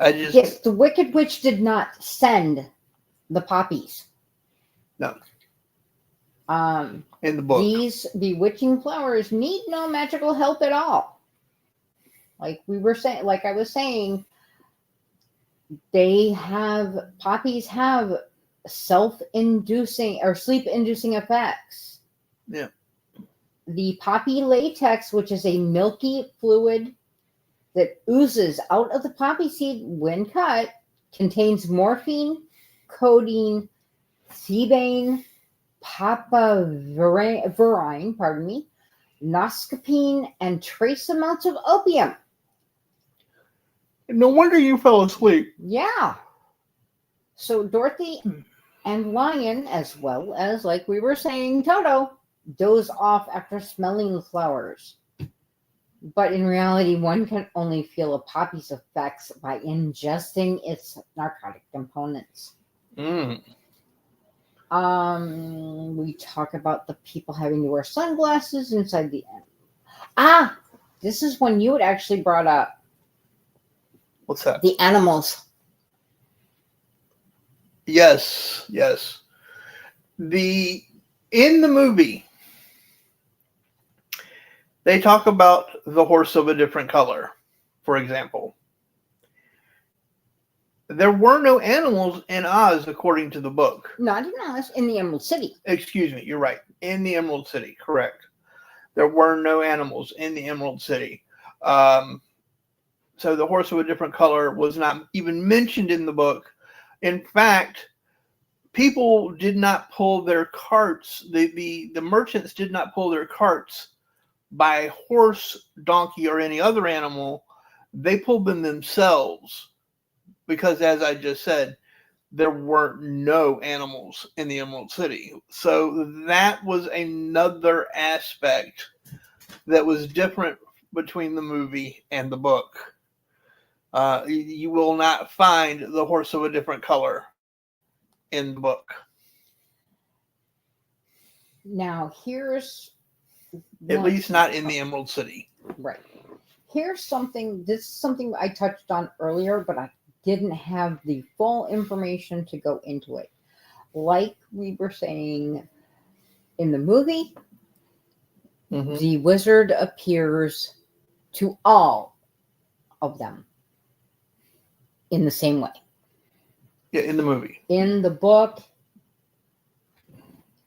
Yes, the Wicked Witch did not send the poppies. No. In the book, these bewitching flowers need no magical help at all. Like I was saying, Poppies have self-inducing or sleep-inducing effects. Yeah. The poppy latex, which is a milky fluid that oozes out of the poppy seed when cut, contains morphine, codeine, thebaine, papaverine, noscapine, and trace amounts of opium. No wonder you fell asleep. Yeah. So Dorothy and Lion, as well as, like we were saying, Toto, doze off after smelling the flowers. But in reality, one can only feel a poppy's effects by ingesting its narcotic components. Mm. We talk about the people having to wear sunglasses inside the animal. This is when you had actually brought up. What's that? The animals. Yes. In the movie, they talk about the horse of a different color, for example. There were no animals in Oz, according to the book. Not in Oz, in the Emerald City. Excuse me, you're right. In the Emerald City, correct. There were no animals in the Emerald City. So the horse of a different color was not even mentioned in the book. In fact, people did not pull their carts. The merchants did not pull their carts by horse, donkey, or any other animal. They pulled them themselves because, as I just said, there were no animals in the Emerald City. So that was another aspect that was different between the movie and the book. You will not find the horse of a different color in the book. Now, here's... At least not in the Emerald City. Right. Here's something... This is something I touched on earlier, but I didn't have the full information to go into it. Like we were saying, in the movie, the wizard appears to all of them in the same way. Yeah, in the movie. In the book,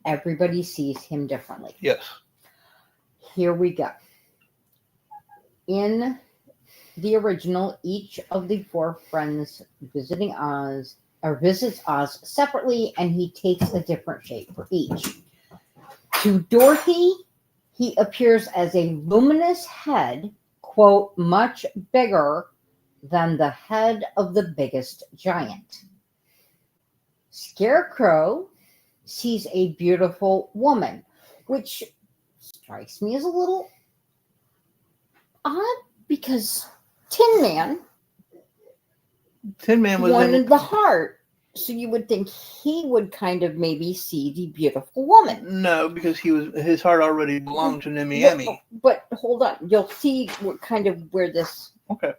everybody sees him differently. Yes. Here we go. In the original, each of the four friends visits Oz separately, and he takes a different shape for each. To Dorothy, he appears as a luminous head, quote, much bigger than the head of the biggest giant. Scarecrow sees a beautiful woman, which strikes me as a little odd because Tin Man was wanted the heart. So you would think he would kind of maybe see the beautiful woman. No, because his heart already belonged to Nemi. But hold on, you'll see where this. Okay.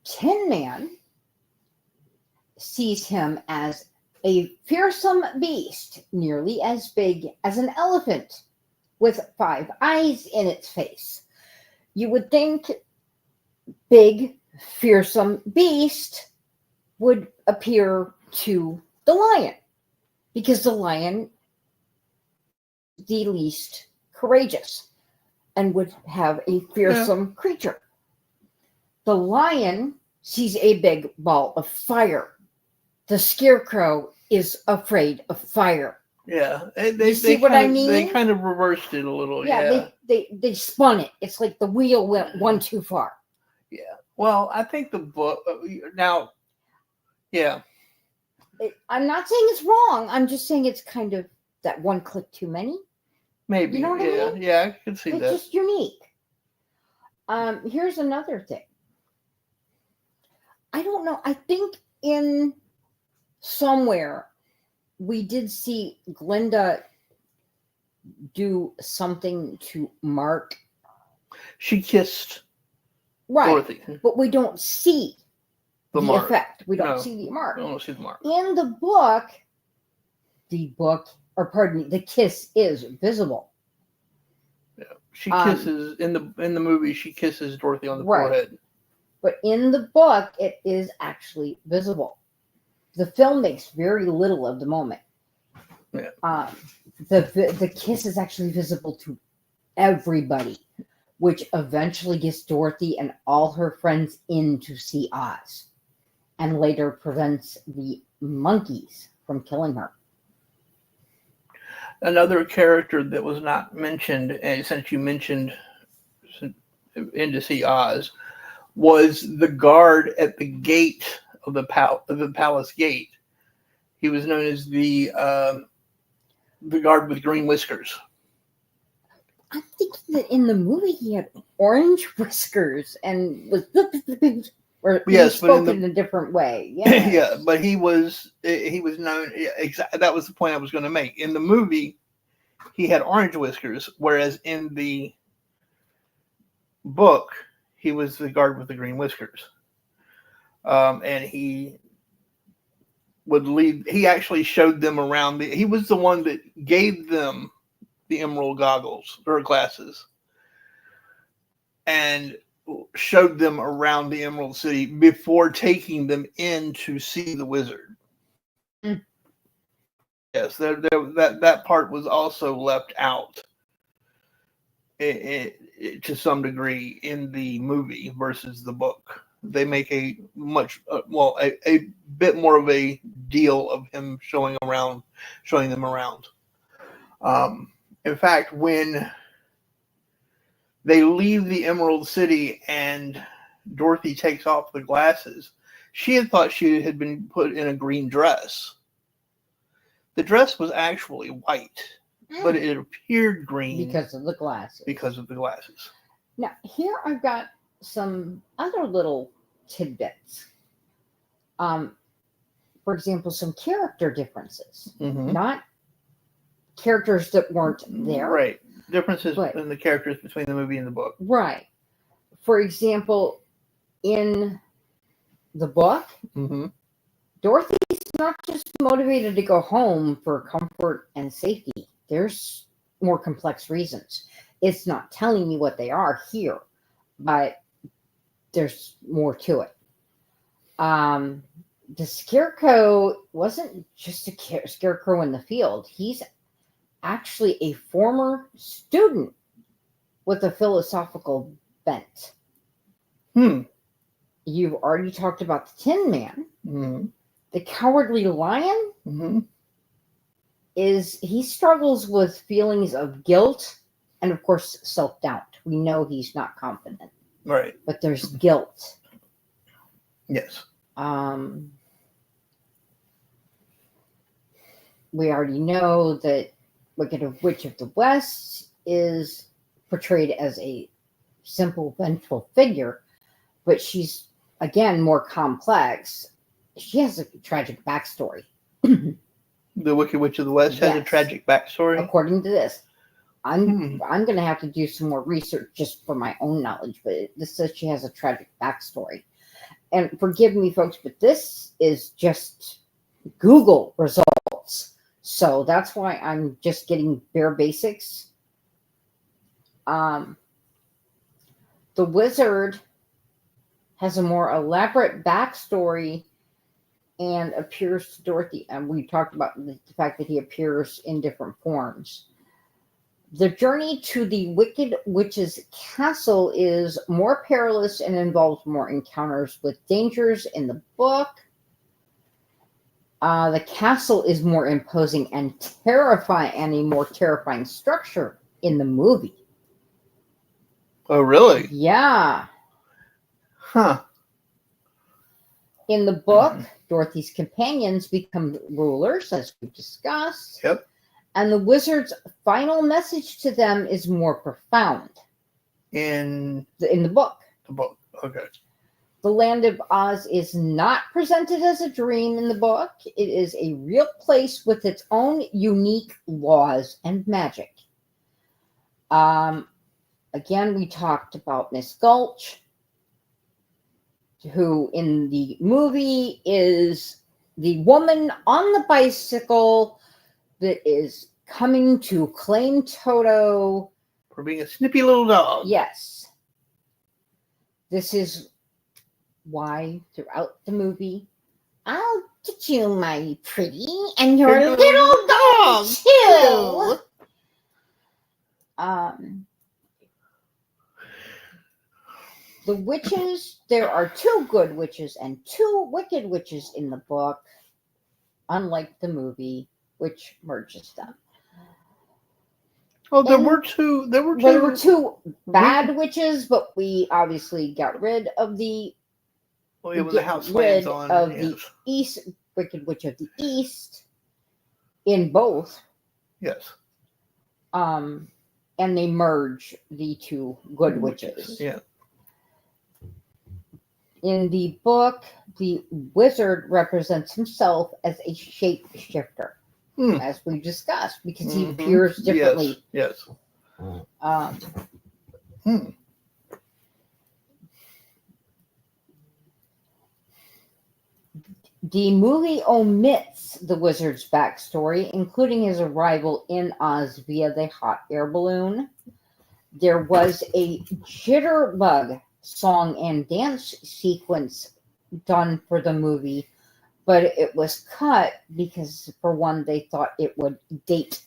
Tin Man sees him as a fearsome beast, nearly as big as an elephant, with 5 eyes in its face. You would think big, fearsome beast would appear to the lion, because the lion is the least courageous and would have a fearsome creature. The lion sees a big ball of fire. The Scarecrow is afraid of fire. Yeah. You see what I mean? They kind of reversed it a little. Yeah. They spun it. It's like the wheel went one too far. Yeah. Well, I think the book now. Yeah. I'm not saying it's wrong. I'm just saying it's kind of that one click too many. Maybe. You know what I mean? Yeah, I can see that. It's just unique. Here's another thing. I don't know. I think in somewhere we did see Glinda do something to Mark. She kissed Dorothy. But we don't see the effect. We don't see the mark. We don't see the mark. In the kiss is visible. Yeah. She kisses in the movie. She kisses Dorothy on the forehead. But in the book, it is actually visible. The film makes very little of the moment. Yeah. The kiss is actually visible to everybody, which eventually gets Dorothy and all her friends in to see Oz, and later prevents the monkeys from killing her. Another character that was not mentioned, and since you mentioned in to see Oz, was the guard at the gate of the palace gate. He was known as the guard with green whiskers. I'm thinking that in the movie he had orange whiskers and was or Yes, he but spoke in a different way. Yes. Yeah, but he was known. Exactly, that was the point I was going to make. In the movie, he had orange whiskers, whereas in the book, he was the guard with the green whiskers. And he would lead. He actually showed them around. He was the one that gave them the emerald goggles or glasses, and showed them around the Emerald City before taking them in to see the wizard. Mm. Yes, that part was also left out to some degree in the movie versus the book. They make a much a bit more of a deal of him showing them around. In fact, when they leave the Emerald City and Dorothy takes off the glasses, she had thought she had been put in a green dress. The dress was actually white, but it appeared green because of the glasses. Now, here I've got some other little tidbits. For example, some character differences. Mm-hmm. Not characters that weren't there. Right. Differences in the characters between the movie and the book. Right. For example, in the book, mm-hmm. Dorothy's not just motivated to go home for comfort and safety. There's more complex reasons. It's not telling you what they are here, but there's more to it. The Scarecrow wasn't just a scarecrow in the field. He's actually a former student with a philosophical bent. You've already talked about the Tin Man. Mm-hmm. The Cowardly Lion mm-hmm. he struggles with feelings of guilt and, of course, self-doubt. We know he's not confident. Right. But there's guilt. Yes. We already know that Wicked Witch of the West is portrayed as a simple, vengeful figure, but she's, again, more complex. She has a tragic backstory. The Wicked Witch of the West has a tragic backstory? According to this. I'm going to have to do some more research just for my own knowledge, but this says she has a tragic backstory. And forgive me, folks, but this is just Google results. So that's why I'm just getting bare basics. The wizard has a more elaborate backstory and appears to Dorothy. And we talked about the fact that he appears in different forms. The journey to the Wicked Witch's castle is more perilous and involves more encounters with dangers in the book. The castle is more imposing and terrifying, and a more terrifying structure in the movie. Oh, really? Yeah. Huh. In the book, Dorothy's companions become rulers, as we've discussed. Yep. And the wizard's final message to them is more profound. In the book. The book, okay. The Land of Oz is not presented as a dream in the book. It is a real place with its own unique laws and magic. Again, we talked about Miss Gulch, who in the movie is the woman on the bicycle that is coming to claim Toto. For being a snippy little dog. Yes. This is why throughout the movie, I'll get you, my pretty, and your little dog too. The witches, there are 2 good witches and 2 wicked witches in the book, unlike the movie, which merges them. Oh, there were two. There were 2 bad witches, but we obviously got rid of the. Well, yeah, when the house lands on the East Wicked Witch of the East in both. Yes. And they merge the 2 good witches. Yeah. In the book, the wizard represents himself as a shapeshifter, as we discussed, because he appears differently. Yes. The movie omits the wizard's backstory, including his arrival in Oz via the hot air balloon. There was a jitterbug song and dance sequence done for the movie, but it was cut because, for one, they thought it would date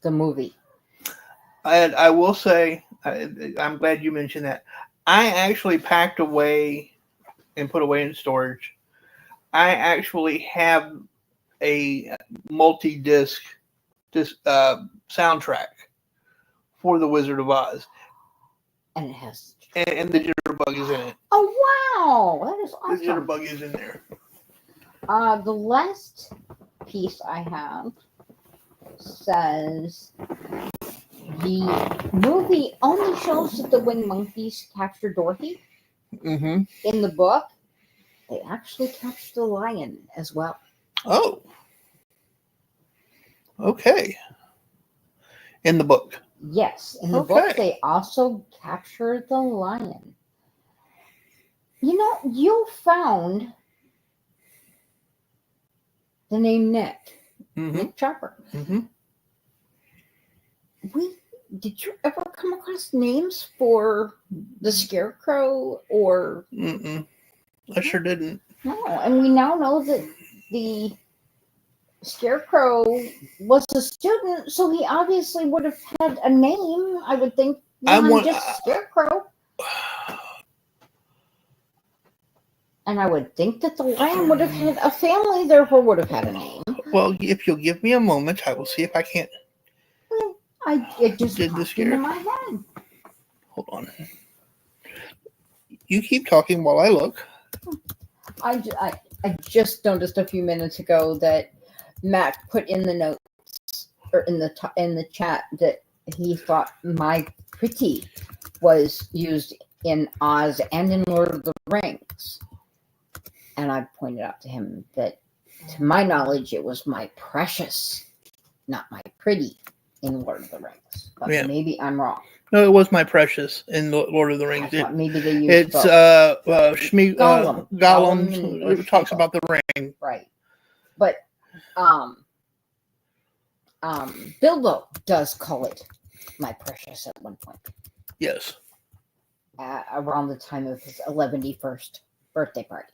the movie. I will say, I'm glad you mentioned that. I actually packed away and put away in storage. I actually have a multi-disc soundtrack for The Wizard of Oz. And it has... And the jitterbug is in it. Oh, wow! That is awesome. The jitterbug is in there. The last piece I have says the movie only shows that the winged monkeys capture Dorothy. In the book, they actually capture the lion as well. Oh. Okay. In the book. Yes, in the book, they also capture the lion. You know, you found the name Nick. Nick Chopper. Did you ever come across names for the Scarecrow or... I sure didn't. No, and we now know that the Scarecrow was a student, so he obviously would have had a name, I would think, just Scarecrow. And I would think that the lion would have had a family, therefore would have had a name. Well, if you'll give me a moment, I will see if I can't. It just popped into my head. Hold on. You keep talking while I look. I just noticed a few minutes ago that Matt put in the notes or in the chat that he thought "my pretty" was used in Oz and in Lord of the Rings, and I pointed out to him that, to my knowledge, it was "my precious," not "my pretty" in Lord of the Rings. But maybe I'm wrong. No, it was "my precious" in Lord of the Rings. Maybe they used Gollum. Gollum talks about the ring, right? But Bilbo does call it "my precious" at one point. Yes. Around the time of his 111st birthday party.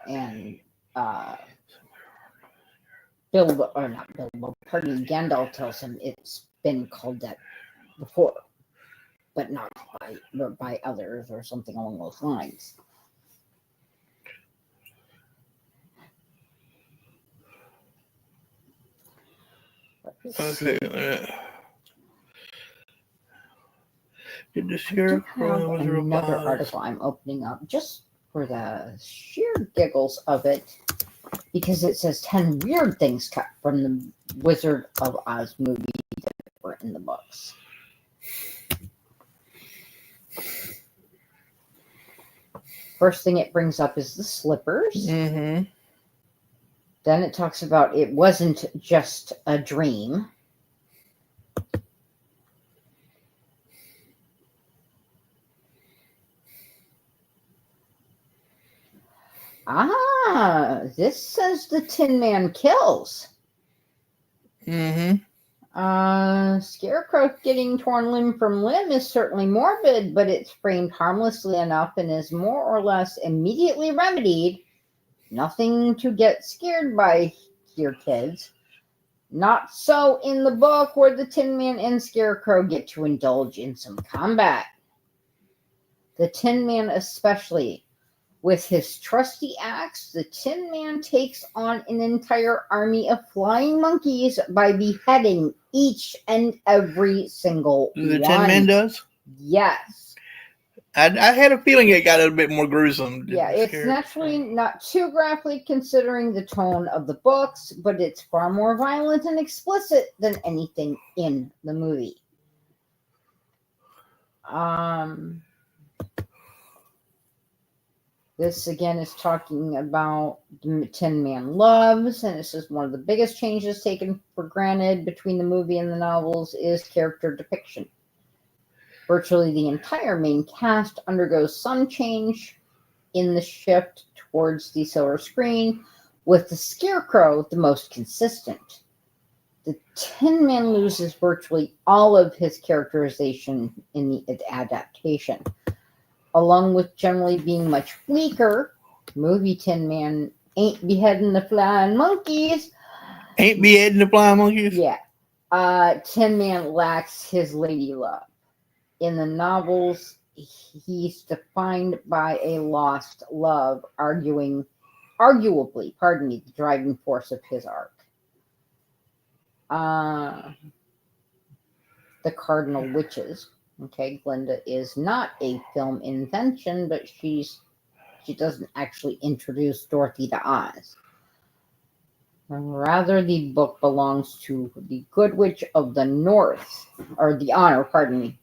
And Gandalf tells him it's been called that before, but not by others or something along those lines. Okay. Did the Scarecrow was another article I'm opening up just for the sheer giggles of it, because it says 10 weird things cut from the Wizard of Oz movie that were in the books. First thing it brings up is the slippers. Then it talks about it wasn't just a dream. This says the Tin Man kills. Scarecrow getting torn limb from limb is certainly morbid, but it's framed harmlessly enough and is more or less immediately remedied. Nothing to get scared by, dear kids. Not so in the book, where the Tin Man and Scarecrow get to indulge in some combat. The Tin Man especially. With his trusty axe, the Tin Man takes on an entire army of flying monkeys by beheading each and every single one. The Tin Man does? Yes. I had a feeling it got a bit more gruesome. Yeah, it's naturally not too graphic considering the tone of the books, but it's far more violent and explicit than anything in the movie. This again is talking about the Tin Man loves, and this is one of the biggest changes taken for granted between the movie and the novels is character depiction. Virtually the entire main cast undergoes some change in the shift towards the silver screen, with the Scarecrow the most consistent. The Tin Man loses virtually all of his characterization in the adaptation. Along with generally being much weaker, movie Tin Man ain't beheading the flying monkeys. Ain't beheading the flying monkeys? Yeah. Tin Man lacks his lady love. In the novels, he's defined by a lost love, arguably, the driving force of his arc. The Cardinal Witches. Okay, Glinda is not a film invention, but she doesn't actually introduce Dorothy to Oz. Rather, the book belongs to the Good Witch of the North, or the Honor, pardon me.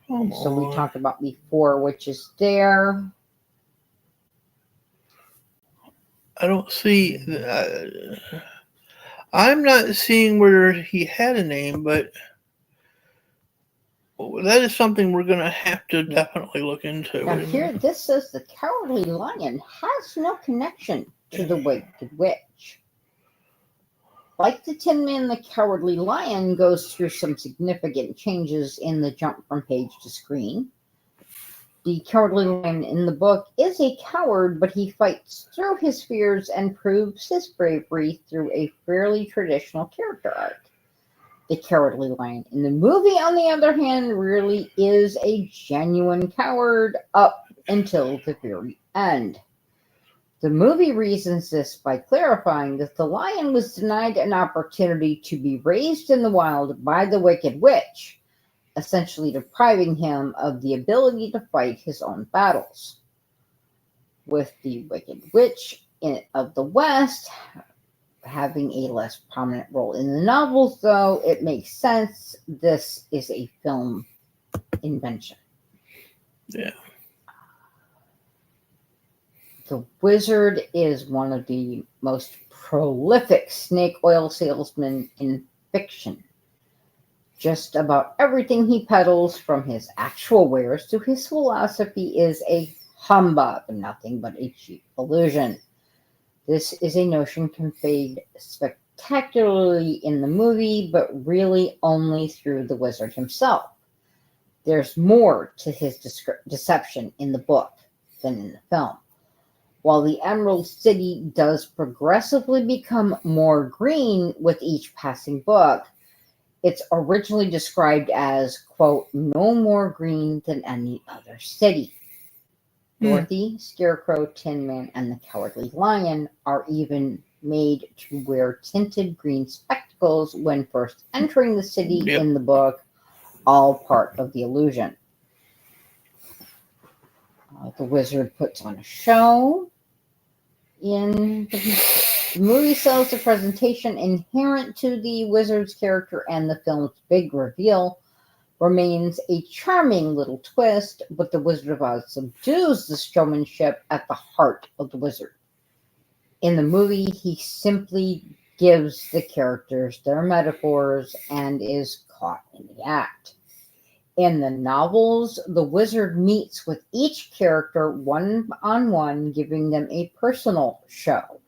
So we talked about the 4 witches there. I don't see. I'm not seeing where he had a name, but that is something we're going to have to definitely look into. Now here, this says the Cowardly Lion has no connection to the Wicked Witch. Like the Tin Man, the Cowardly Lion goes through some significant changes in the jump from page to screen. The Cowardly Lion in the book is a coward, but he fights through his fears and proves his bravery through a fairly traditional character arc. The Cowardly Lion in the movie, on the other hand, really is a genuine coward up until the very end. The movie reasons this by clarifying that the lion was denied an opportunity to be raised in the wild by the Wicked Witch, essentially depriving him of the ability to fight his own battles. With the Wicked Witch of the West having a less prominent role in the novels, though, it makes sense this is a film invention. Yeah. The Wizard is one of the most prolific snake oil salesmen in fiction. Just about everything he peddles, from his actual wares to his philosophy, is a humbug, nothing but a cheap illusion. This is a notion conveyed spectacularly in the movie, but really only through the wizard himself. There's more to his deception in the book than in the film. While the Emerald City does progressively become more green with each passing book, it's originally described as, quote, no more green than any other city. Dorothy, Scarecrow, Tin Man, and the Cowardly Lion are even made to wear tinted green spectacles when first entering the city in the book, all part of the illusion. The wizard puts on a show. In the movie sells the presentation inherent to the wizard's character, and the film's big reveal remains a charming little twist, but the Wizard of Oz subdues the showmanship at the heart of the wizard. In the movie, he simply gives the characters their metaphors and is caught in the act. In the novels, the wizard meets with each character one-on-one, giving them a personal show.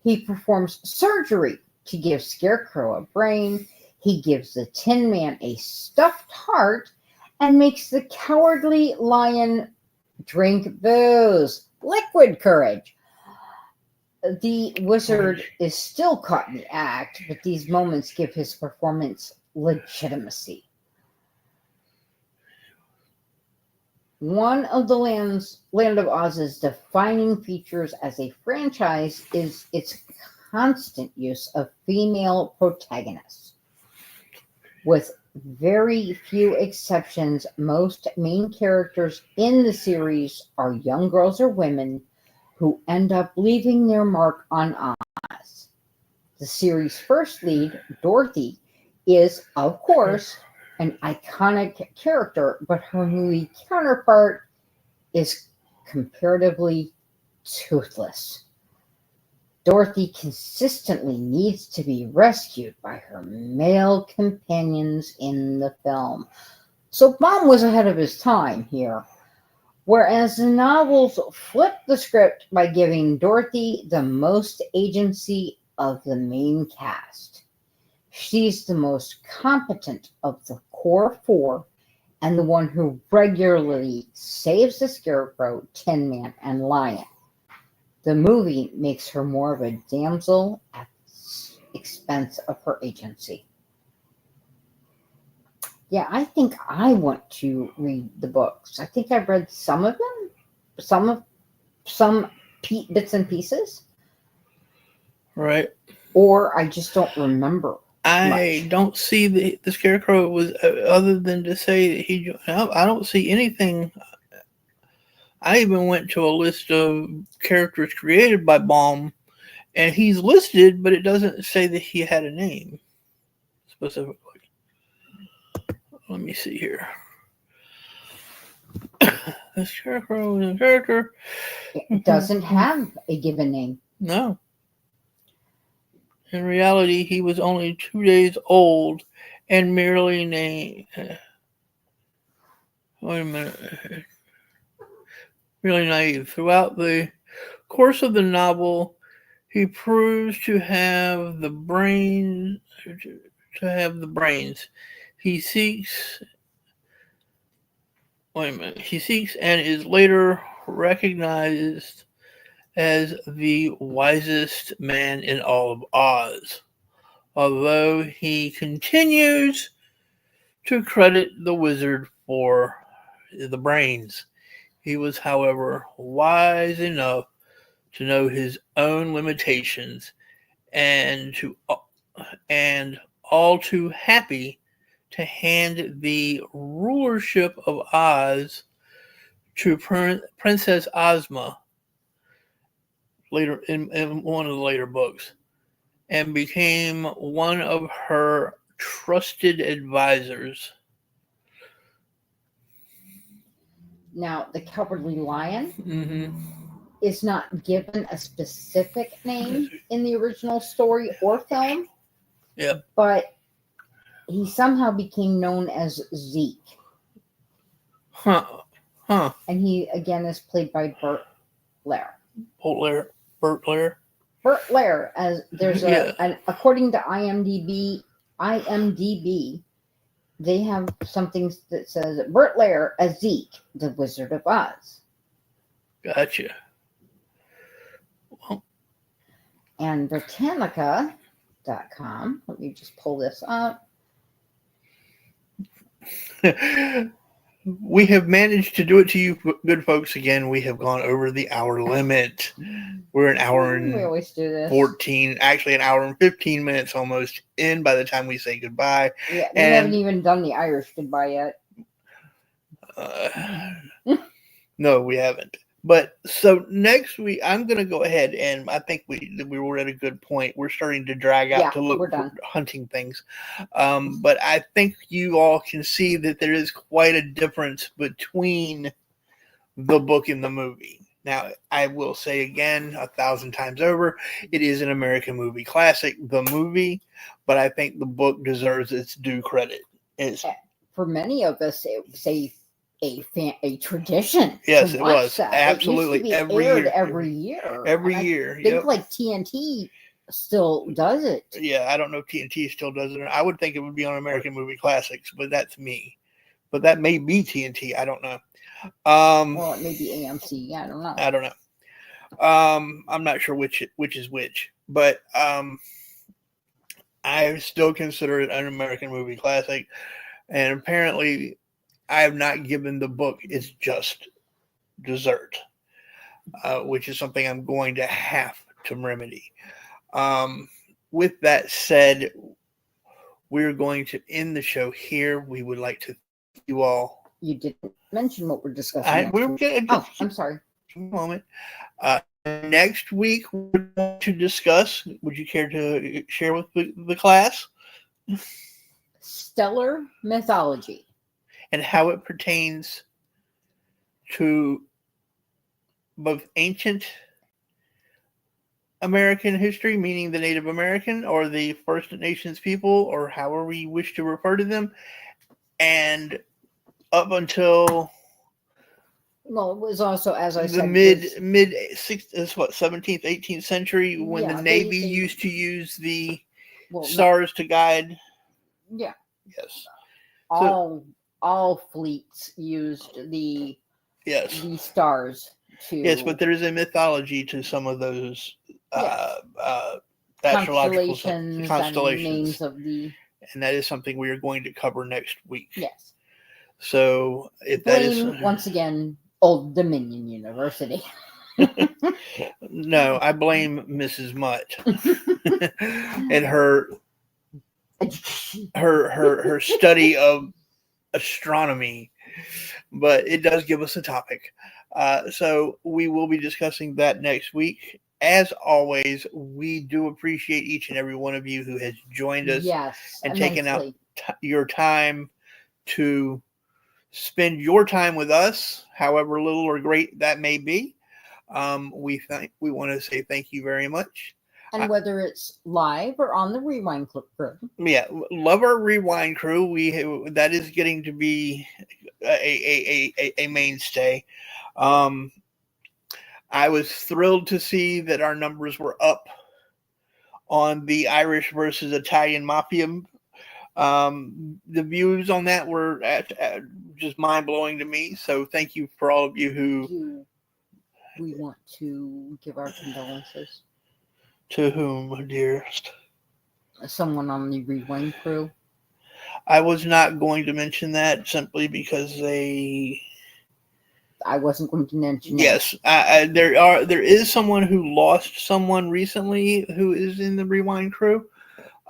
He performs surgery to give Scarecrow a brain. He gives the Tin Man a stuffed heart and makes the cowardly lion drink booze. Liquid courage. The wizard is still caught in the act, but these moments give his performance legitimacy. One of the Land of Oz's defining features as a franchise is its constant use of female protagonists. With very few exceptions, most main characters in the series are young girls or women who end up leaving their mark on Oz. The series' first lead, Dorothy, is, of course, an iconic character, but her movie counterpart is comparatively toothless. Dorothy consistently needs to be rescued by her male companions in the film. So Baum was ahead of his time here. Whereas the novels flip the script by giving Dorothy the most agency of the main cast. She's the most competent of the core four and the one who regularly saves the Scarecrow, Tin Man, and Lion. The movie makes her more of a damsel at the expense of her agency. Yeah, I think I want to read the books. I think I've read some of them, some bits and pieces, Right. or I just don't remember. I much. don't see the Scarecrow was other than to say that he. I don't see anything. I even went to a list of characters created by Baum, and he's listed, but it doesn't say that he had a name specifically. Let me see here. The Scarecrow is a character. It doesn't have a given name. No. In reality, he was only 2 days old and merely named. Wait a minute. Really naive. Throughout the course of the novel, he proves to have the brains. He seeks. Wait a minute. He seeks and is later recognized as the wisest man in all of Oz. Although he continues to credit the wizard for the brains, he was, however, wise enough to know his own limitations and all too happy to hand the rulership of Oz to Princess Ozma later in one of the later books, and became one of her trusted advisors. Now, the Cowardly Lion Mm-hmm. is not given a specific name in the original story or film. Yep. But he somehow became known as Zeke. Huh. And he, again, is played by Burt Lair. Burt Lair. Burt Lair, as there's according to IMDb, they have something that says Burt Lair as Zeke, the Wizard of Oz. Gotcha. Well. And Britannica.com, let me just pull this up. We have managed to do it to you, good folks. Again, we have gone over the hour limit. We're an hour and we always do this. 14, actually an hour and 15 minutes almost in by the time we say goodbye. Yeah, we haven't even done the Irish goodbye yet. No, we haven't. But so next week, I'm going to go ahead, and I think we were at a good point. We're starting to drag out to look for hunting things. But I think you all can see that there is quite a difference between the book and the movie. Now, I will say again, 1,000 times over, it is an American movie classic, the movie, but I think the book deserves its due credit. For many of us, it was a tradition. Yes, it was. That. Absolutely. It used to be aired every year. Every year. I think like TNT still does it. Yeah, I don't know if TNT still does it. I would think it would be on American Movie Classics, but that's me. But that may be TNT. I don't know. Well, it may be AMC. I don't know. I don't know. I'm not sure which is which, but I still consider it an American Movie Classic, and apparently, I have not given the book its just dessert, which is something I'm going to have to remedy. With that said, we're going to end the show here. We would like to thank you all. You didn't mention what we're discussing. I'm sorry. A moment. Next week, we're going to discuss. Would you care to share with the class? Stellar mythology. And how it pertains to both ancient American history, meaning the Native American or the First Nations people, or however we wish to refer to them, and up until well, it was also, as I said, mid 17th, 18th century when the Navy used to use the stars to guide. Yeah. Yes. All fleets used the stars to. Yes, but there is a mythology to some of those constellations and names of the. And that is something we are going to cover next week. Yes. So if that is once again, Old Dominion University. No, I blame Mrs. Mutt and her study of astronomy, but it does give us a topic. So we will be discussing that next week. As always, we do appreciate each and every one of you who has joined us and taken out your time to spend your time with us, however little or great that may be. We want to say thank you very much. And whether it's live or on the Rewind crew. Yeah, love our Rewind crew. That is getting to be a mainstay. I was thrilled to see that our numbers were up on the Irish versus Italian Mafia. The views on that were just mind-blowing to me. So thank you for all of you who... We want to give our condolences. To whom, dearest? Someone on the Rewind crew. I was not going to mention that simply because I wasn't going to mention. Yes, there is someone who lost someone recently who is in the Rewind crew,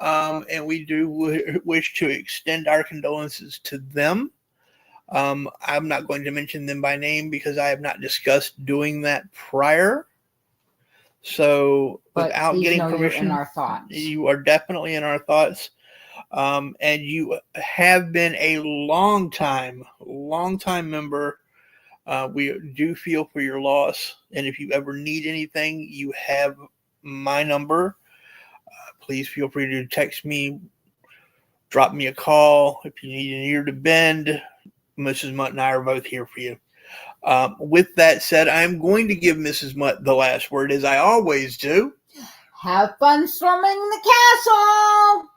and we do wish to extend our condolences to them. I'm not going to mention them by name because I have not discussed doing that prior. So without getting permission, you're in our thoughts. You are definitely in our thoughts. And you have been a long time member. We do feel for your loss. And if you ever need anything, you have my number. Please feel free to text me, drop me a call. If you need an ear to bend, Mrs. Mutt and I are both here for you. With that said, I'm going to give Mrs. Mutt the last word, as I always do. Have fun storming the castle!